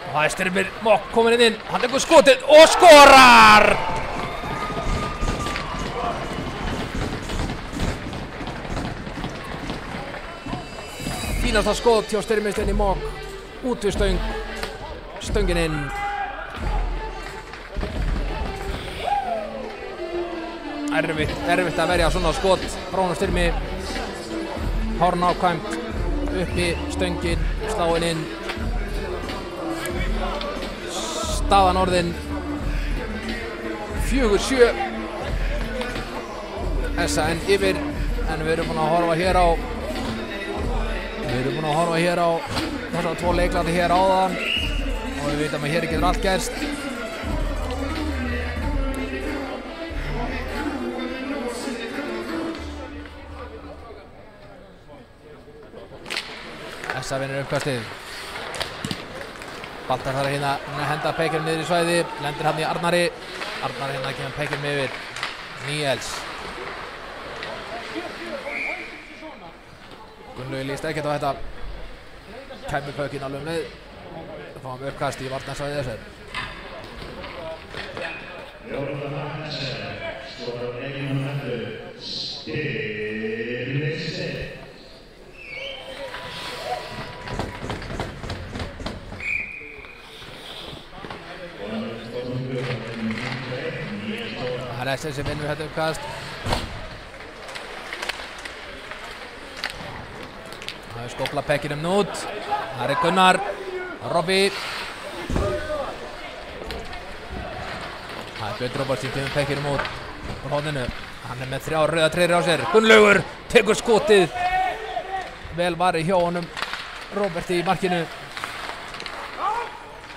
Og það er Styrmir Mokk kominn inn. Hann tekur skotið og skorar! Fínasta skot hjá Styrmir Steini Mokk. Út við stöng. Stöngin inn. Erfitt að verja svona skot frá honum Styrmi. Hárn ákvæmt uppi stöngin, sláin inn. Staðan orðin 4-7. SN yfir, en við erum búin að horfa hér á þessar 2 leiklandi hér áðan og við veitum að hér getur allt gerst. SA vinnur uppkastið. Baltar þar hérna að henda pekkinum niður í svæði. Lendir hann í Arnari. Arnari hérna kemur pekkinum yfir. Níels. Gunnlaugur líst ekkert á þetta. Kæmur pökkinn alveg leið. Það fáum uppkast í varnarsvæði SR. Það er SR sem vinnur þetta uppkast. Það er skópla pekkinum út. Það er Gunnar. Robbie. Það er Björn Róbert sem kemur pekkinum út úr hóðinu. Hann er með 3 rauða treyjur á sér. Gunnlaugur tekur skotið. Vel varið hjá honum Róberti í markinu.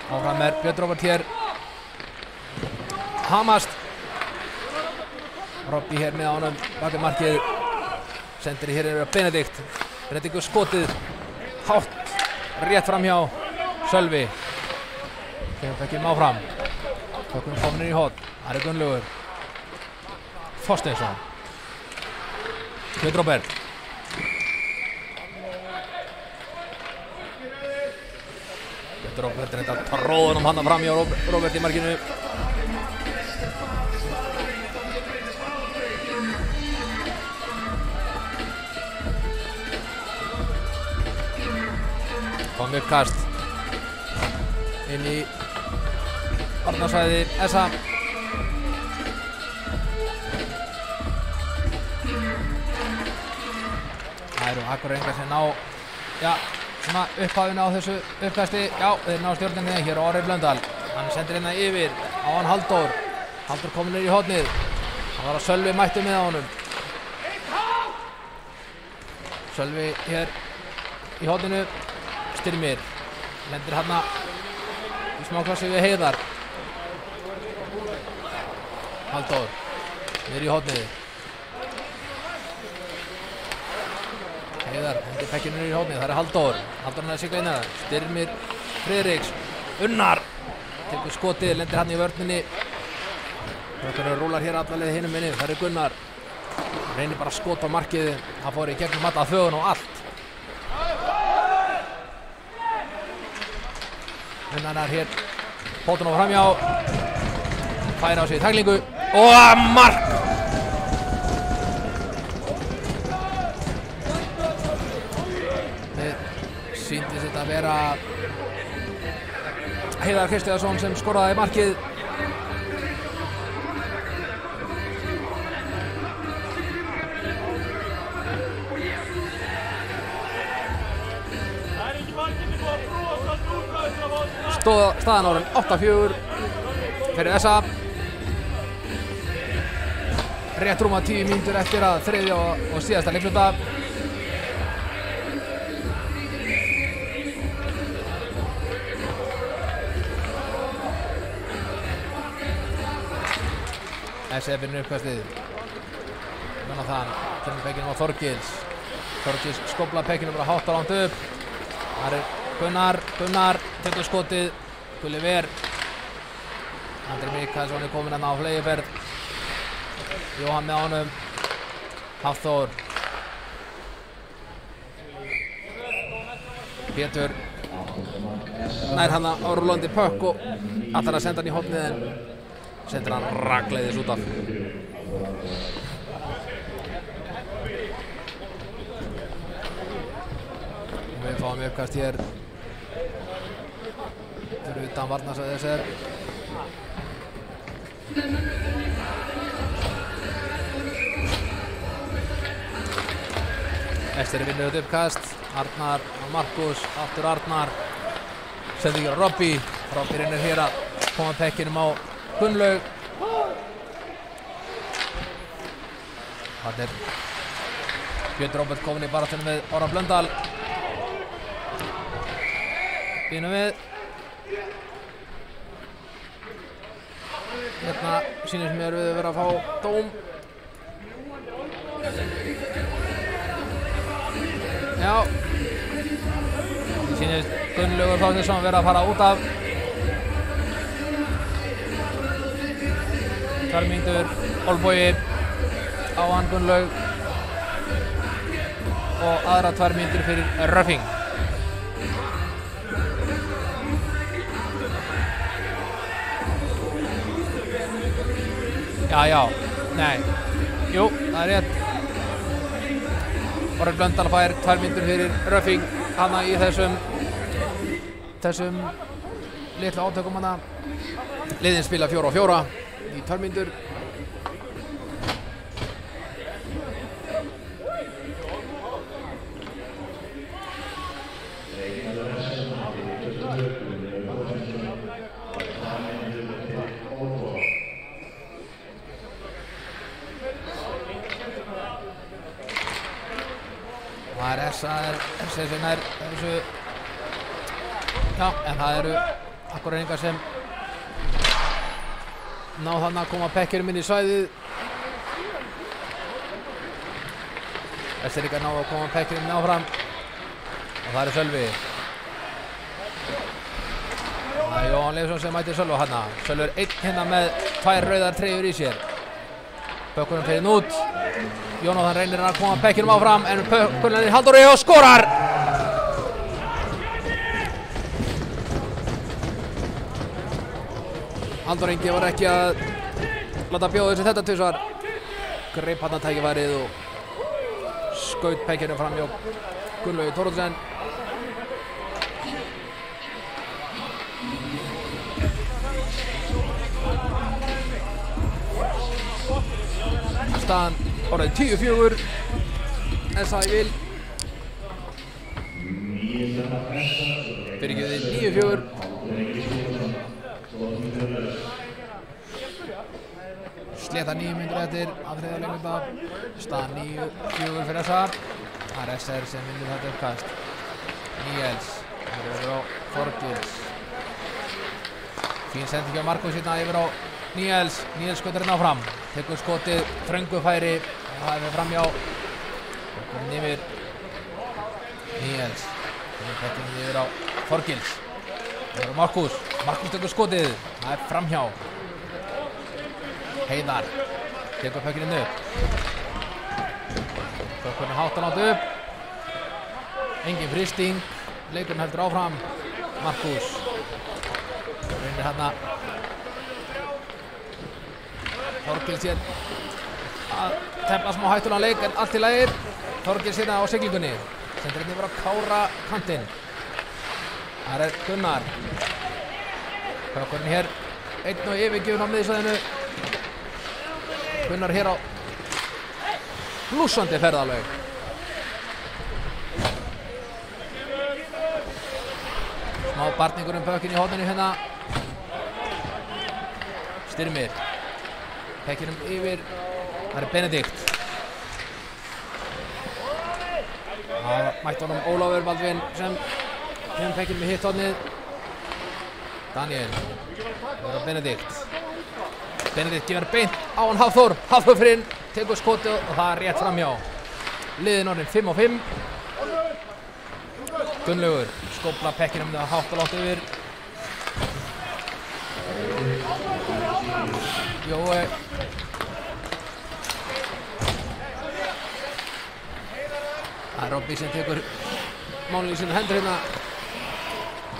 Áfram er Björn Róbert hér. Hamast. Robbie hér með honum bak við markið. Sendir hér er Benedikt. Benedikt skotið hátt rétt framhjá Sölvi. Kemur pekkinum áfram. Tökum komin í hótt. Það er Gunnlaugur. Þorsteinsson. Björn Róbert. Björn Róbert reynda tróðunum handa fram hjá Róbert í markinu. Kom uppkast inn í varnarsvæði SA. Það eru Akureyringar sem ná svona upphafinu á þessu uppkasti. Já, þeir ná stjórninni. Hér er Orri Blöndal. Hann sendir hérna yfir á hann Halldór. Halldór kominn í hornið. Það var að Sölvi mættu með honum. Sölvi hér í horninu. Styrmir lendir hérna í smáklassi við Heiðar. Halldór niður í hornið. Heiðar hendir pekkinu niður í hornið. Það er Halldór. Halldór er að sigla inn að það. Styrmir Friðriks. Unnar tekur skotið, lendir hann í vörninni. Þetta rúlar hér alla leið hinum inni. Það er Gunnar. Reynir bara að skota á markið. Það fór í gegnum alla þögun og allt. Gunnar er hér. Pótun á framjá. Færa á sig í tæklingu. Og mark! Sýndi þetta að vera Heiðar Kristjánsson sem skoraði markið. Staðan orðin 8-4 fyrir SA. Rétt rúma 10 mínútur eftir að þriðja og síðasta leikluta. SF vinnur uppkastið. Menna það, kemur pekkinum á Þorgils. Þorgils skópla pekkinum bara hátt og langt upp. Það er Gunnar tekur skotið. Gulli Ver. Andri Mikaelsson er kominn hérna á fleygiferð. Jóhann með honum. Hafþór. Pétur nær hann á rúlandi pökk og ætlar að senda hann í hornið en sendir hann ragleiðis út af. Við fáum uppkast hér fyrir utan varnarsvæði SR. Esteri vinnur þetta uppkast. Arnar og Markus, aftur Arnar. Sendingur á Robbie. Robbie reynir hér að koma pekkinum á Gunnlaug. Þarna er Björn Róbert kominn í baráttunum með Orra Blöndal. Býnum við. Hérna sýnir sem við vera að fá dóm. Já. Sýnir Gunnlaugur Þorsteinsson vera að fara út af. 2 mínútur, Olbogi á hann Gunnlaug og aðra 2 mínútur fyrir Röffing. Já, nei, jú, það er rétt. Orri Blöndal fær 2 mínútur fyrir Röffing hana í þessum litlu átökum hana. Liðin spila 4-4 í 2 mínútur. Það er þessi nær þessu. Já, en það eru Akureyringar sem ná þannig að koma pekkinum inn í svæðið. Vestfirðingar ná að koma pekkinum áfram og það er Sölvi. Það er Jóhann Leifsson sem mætir Sölva hérna. Sölvi er einn hérna með 2 rauðar treyjur í sér. Pökkunum fyrir út. Jónatan reynir að koma pekkinum áfram en pökkunum Halldóri og skorar! Halldór Ingi var ekki að láta bjóða þessu þetta tvisvar. Greip hann að tækifærið og skaut pekkinum fram hjá Gunnlaugi Thoroddsen. Staðan orðið 10-4. SI vil. Fyrirgefið 9-4. Slétta 9 mínútur eftir að þriðja leikmynda. Staðan 9-4 fyrir þessa. Það er SR sem vinnur þetta uppkast. Níels. Það er yfir á Þorgils. Fín sending hjá Markus hérna yfir á Níels. Níels skotar hérna áfram. Tekur skotið, þröngu færi. Það er fram hjá. Komin yfir Níels. Komin yfir á Þorgils. Það er Markus. Markus tekur skotið. Það er fram hjá. Heiðar. Tekur pökkinn upp. Pökkurinn hátt og langt upp. Engin frysting. Leikurinn heldur áfram. Markus. Reynir hérna. Þorgils hér að tefla smá hættulegan leik en allt í lagi. Þorgils hérna á siglingunni. Sendir hérna yfir á Kára kantinn. Það er Gunnar. Pökkurinn hér. Einn og yfirgefinn á miðsvæðinu. Gunnar hér á blússandi ferðalög. Smá barningur pökkinn í horninu hérna. Styrmir. Pekkinum yfir. Það er Benedikt. Það mætti honum Ólafur Baldvin sem hefum pekkinum í hitt hornið. Daniel. Það er Benedikt. Benedikt gefur beint á hann Hafþór. Hafþór fyrir inn, tekur skotið og það er rétt framhjá. Liðin orðin 5-5. Gunnlaugur skópla pekkinum það hátt og látt yfir. Jói. Það er Robby sem tekur málið í sínu hendur hérna.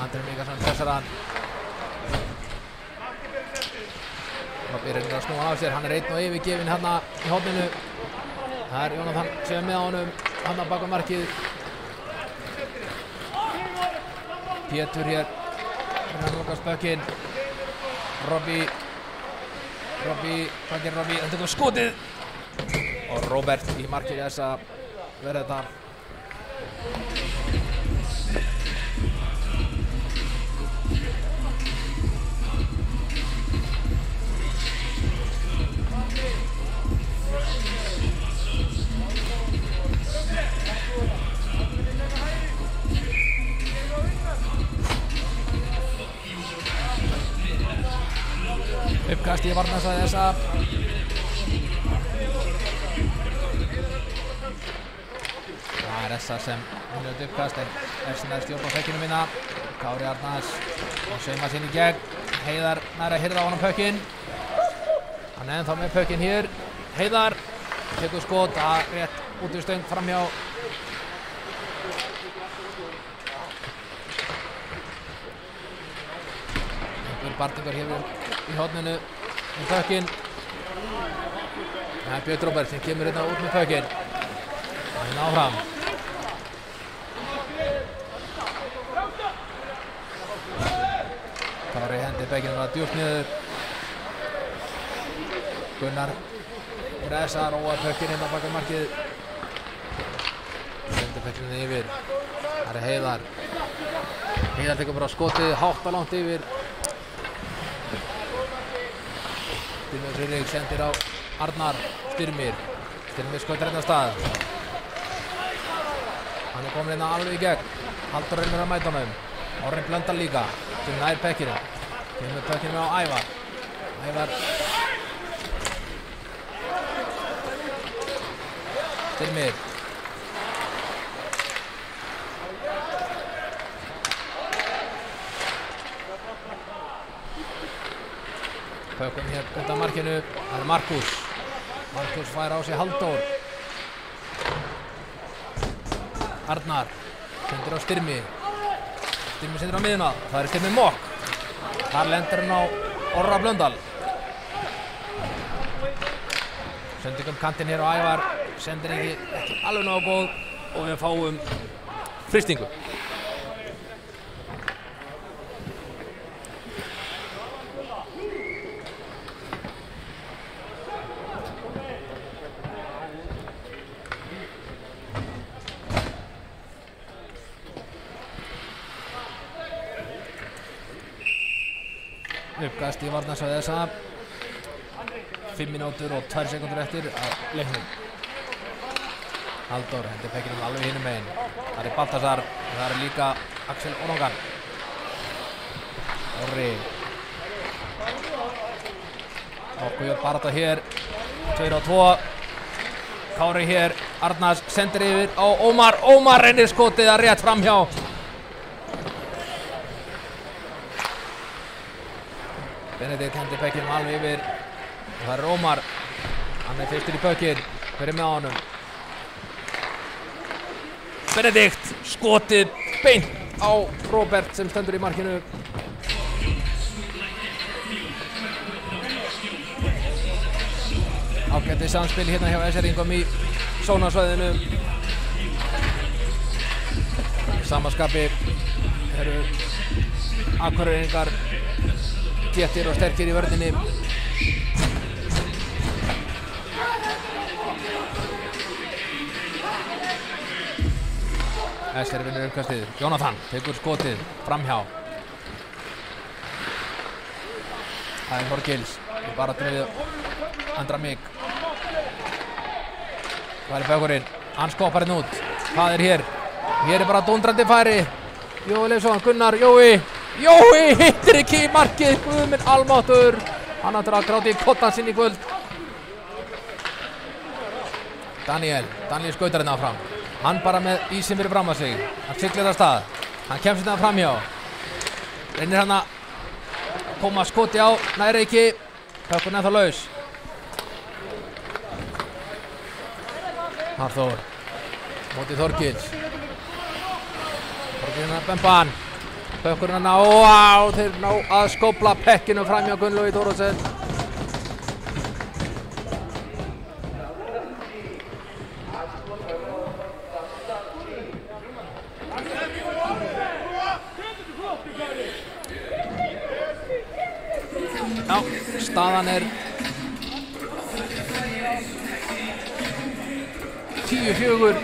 Andri Mikaelsson pressar hann. Robby reynir að snúa af sér, hann er einn og yfirgefinn hérna í horninu. Það er Jónatan sem er með honum, hann á bak á markið. Pétur hér, hann lokast bökkinn. Robby, hvað gerir Robby? Hann tekur skotið. Og Robert í markið þess að verða þetta. Uppkast í varnarsvæði þessa. Það er þessa sem vinnur uppkast en FC nær stjórn á pökkinum minna. Kári Arnars og sauma sinni í gegn. Heiðar nær að hirða á honum pökkinn. Hann er ennþá með pökkinn hér. Heiðar tekur skot að rétt út í stöng framhjá. Einhver barningur hefur í horninu með pökkinn. Það er Björn Róbert sem kemur hérna út með pökkinn. Hann er áfram. Kári hendir pökkinn að djúpt niður. Gunnar pressar og pökkinn hérna baka markið. Sendir pökkinn yfir. Það er Heiðar. Heiðar tekur bara skotið hátt og langt yfir. Styrmir Friðrik sendir á Arnar. Styrmir skautar hérna af stað. Hann komin hérna alveg í gegn. Halldór reynir að mæta honum. Orri Blöndal líka. Kemur nær pekkinu. Kemur pekkinu á Ævar. Ævar. Styrmir. Pökkum hér undan markinu. Það Markus. Markus fær á sig Halldór. Arnar. Sendir á Styrmi. Styrmi sendir á miðuna. Það Styrmi Mokk. Þar lendur hann á Orra Blöndal. Sendingum kantinn hér á Ævar. Sendir ekki alveg nógu góð og við fáum frystingu. Uppkast í varnarsvæði þessa. 5 mínútur og 2 sekúndur eftir að leiknum. Halldór hendir pekkinum alveg hinum megin. Það Baltasar og það líka Axel Orongan. Orri. Ákveður barata hér. 2-2. Kári hér. Arnars sendir yfir á Ómar. Ómar reynir skotið að rétt framhjá. Benedikt hendir pekkinum alveg yfir. Og það Ómar. Hann fyrstur í pökkinn. Hver með honum? Benedikt skotið beint á Robert sem stendur í markinu. Ágætið samspil hérna hjá SR-ingum í sónarsvæðinu. Samaskapi eru Akureyringar þéttir og sterkir í vörninni. SR vinnur uppkastið. Jónatan tekur skotið framhjá. Það Þorgils í baráttunni við Andra Mig. Það Bökkurinn. Hann skoppar hérna út. Hvað hér? Hér bara dundrandi færi. Jói Leifsson, Gunnar, Jói hittir ekki í markið. Guð minn almáttur. Hann ætlar að gráta í kottan sinn í kvöld. Daniel skautar hérna fram. Hann bara með ísinn fyrir fram að sig. Hann siglir af stað. Hann kemst hérna framhjá. Reynir hann að koma skoti á. Næri ekki. Pökkurinn ennþá laus. Harþór. Mótið Þorgils. Þorgils að bempa hann. Pökkurinn að ná. Þeir ná að skópla pekkinu framhjá Gunnlaugi Thoroddsen. Staðan 10-4.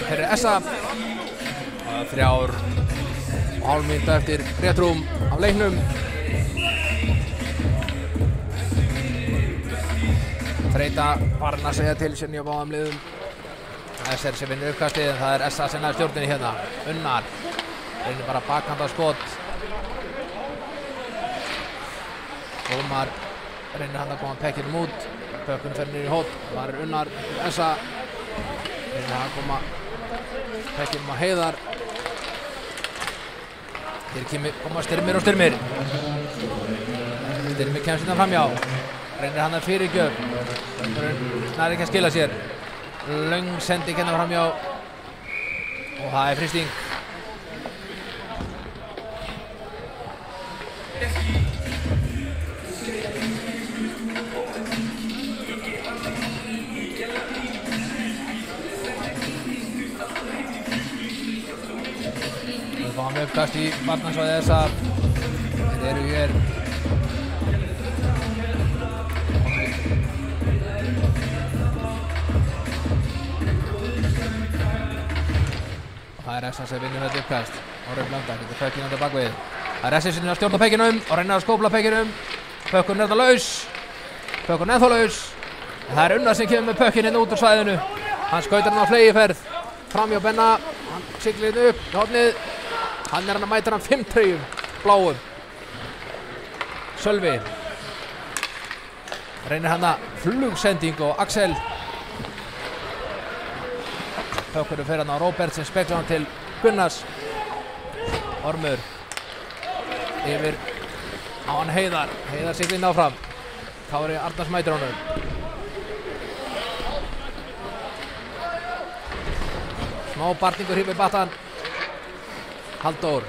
Hér SA 3,5 mínútur eftir réttrúm af leiknum. Þreyta farin að segja til sér nýja báðum liðum. SR sem vinnur uppkastið en það SA sem nær stjórninni hérna. Unnar reynir bara bakhanda skot. Ómar reynir hann að koma pekkinum út. Pökkun fer niður í hótt. Það Unnar SA. Reynir hann að koma pekkinum á Heiðar. Hér koma Styrmir og Styrmir. Styrmir kemst hérna framhjá. Reynir hann að fyrirgjöf. Nær ekki að skila sér. Löng sending hérna framhjá. Og það frysting. Fáum uppkast í varnarsvæði SA. Þeir eru hér. Það Það Essa sem vinnur þetta uppkast. Orri Blöndal getur pökkinn undir bakvið. Það Essa sem stjórnar pekkinum og reynir að skópla pekkinum. Pökkurinn er það laus. Pökkurinn ennþá laus. En það Unnar sem kemur með pökkinn út úr svæðinu. Hann skautar hann á flegiferð. Fram hjá Benna. Hann siglir hérna upp í hornið. Hann hann að mæta hann 5 treyjum bláum. Sölvi. Reynir hann að flugsending og Axel. Pökkurinn fer hann á Róbert sem speklar hann til Gunnars. Ormur. Yfir á hann Heiðar. Heiðar siglir inn áfram. Kári Arnars mætir honum. Smá barningur hýpur battan. Halldór.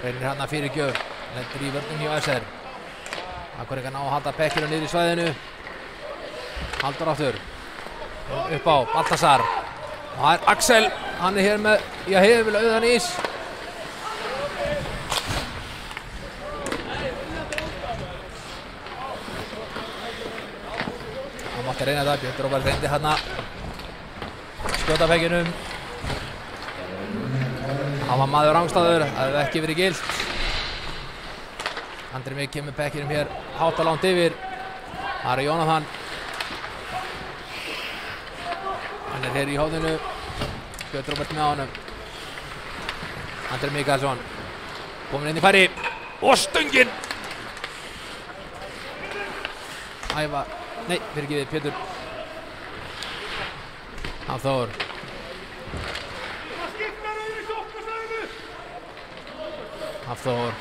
Reynir hann að fyrirgjöf. Lendir í vörnum hjá SR. Akkur ekki að ná að halda pekkinu niður í svæðinu. Halldór aftur. Upp á Baltasar. Og það Axel. Hann hér með, hefur vel auðan ís. Hann mátti reyna þetta. Björn Róbert reyndi hann að skjóta pekkinum. Hann var maður rangstæður, það hefði ekki verið gilt. Andri Mig kemur pekkinum hér hátt og langt yfir. Það Jónatan. Hann hér í hóðinu. Björn Róbert með honum. Andri Mikaelsson. Komin inn í færi. Og stöngin! Ævar. Nei, fyrirgefið Pétur. Hafþór. Hafþór.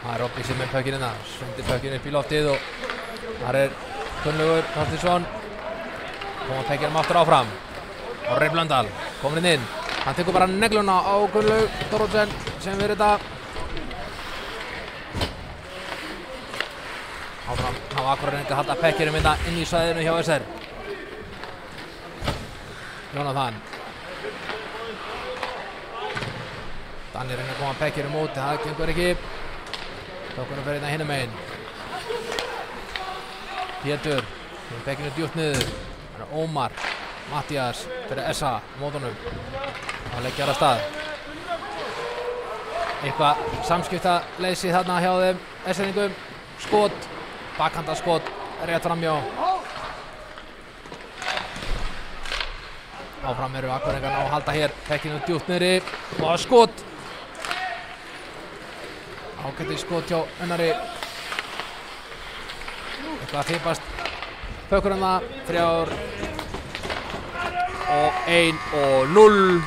Það Robby sem með pökkinn hérna. Sendir pökkinn upp í loftið og þar Gunnlaugur Þorstinsson. Koma pekkinum aftur áfram. Orri Blöndal kominn inn. Hann tekur bara negluna á Gunnlaug Þorvaldsson sem verið þetta. Áfram á Akureyri að halda pekkinum hérna inn í svæðinu hjá SR. Jónatan. Danni reynir að koma pekkinum út, það gengur ekki. Tókunum fyrir hérna hinum megin. Pétur, pekkinum djúpt niður. Það Ómar, Mattías fyrir Essa mótunum. Það leggjar að stað. Eitthvað samskiptaleysi þarna hjá þeim SR-ingum. Skot, bakhanda skot, rétt framjá. Áfram eru Akureyringar að halda hér pekkinum djúpt niðri. Og skot. Ágætið skot hjá Unnari. Eitthvað að fipast pökkurinn það. 3 og 1 og 0.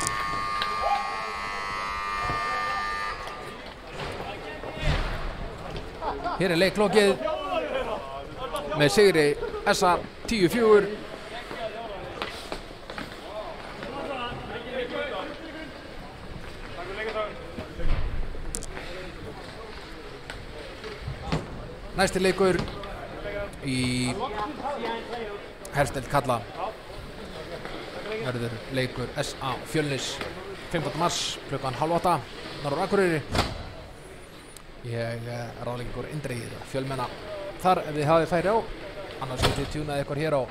Hér leiklokið með sigri Essa 10-4. Næsti leikur í herstdeild karla verður leikur SA Fjölnis 15. mars klukkan 7:30 norður Akureyri. Ég ráðleggur eindregið fjölmenna þar ef þið hafið færi á, annars getið þið tjúnað ykkur hér á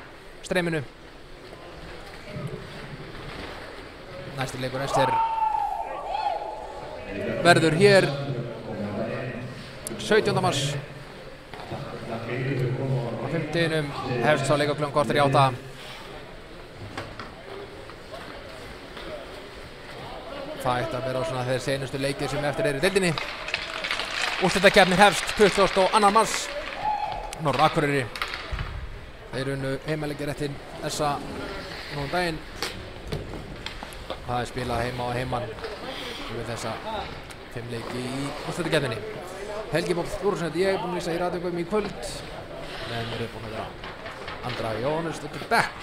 streyminu. Næsti leikur SR verður hér 17. mars á 15. hefst sá leikur klukkan korter í 8. Það ætti að vera á svona þeir seinustu leikir sem eftir eru í deildinni. Úrslitakeppnin hefst 22. mars norður Akureyri. Þeir unnu heimaleikjaréttinn Essa nú daginn. Það spilað heima og heiman við þessa 5 leiki í úrslitakeppninni. Helgi Páll Þórsson heiti ég, búinn að lýsa í radíógum í kvöld. En við erum búin að vera Andra Jóhannesdóttir Beck.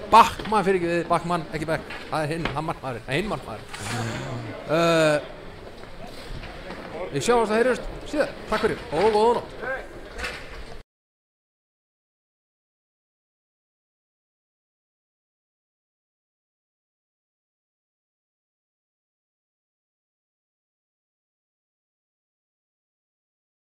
Backmann fyrir ekki við, Backmann, ekki Beck. Það hinn, hann markmaðurinn, hinn markmaðurinn. Við sjáumst að heyrjumst síðar. Takk fyrir og góða nótt.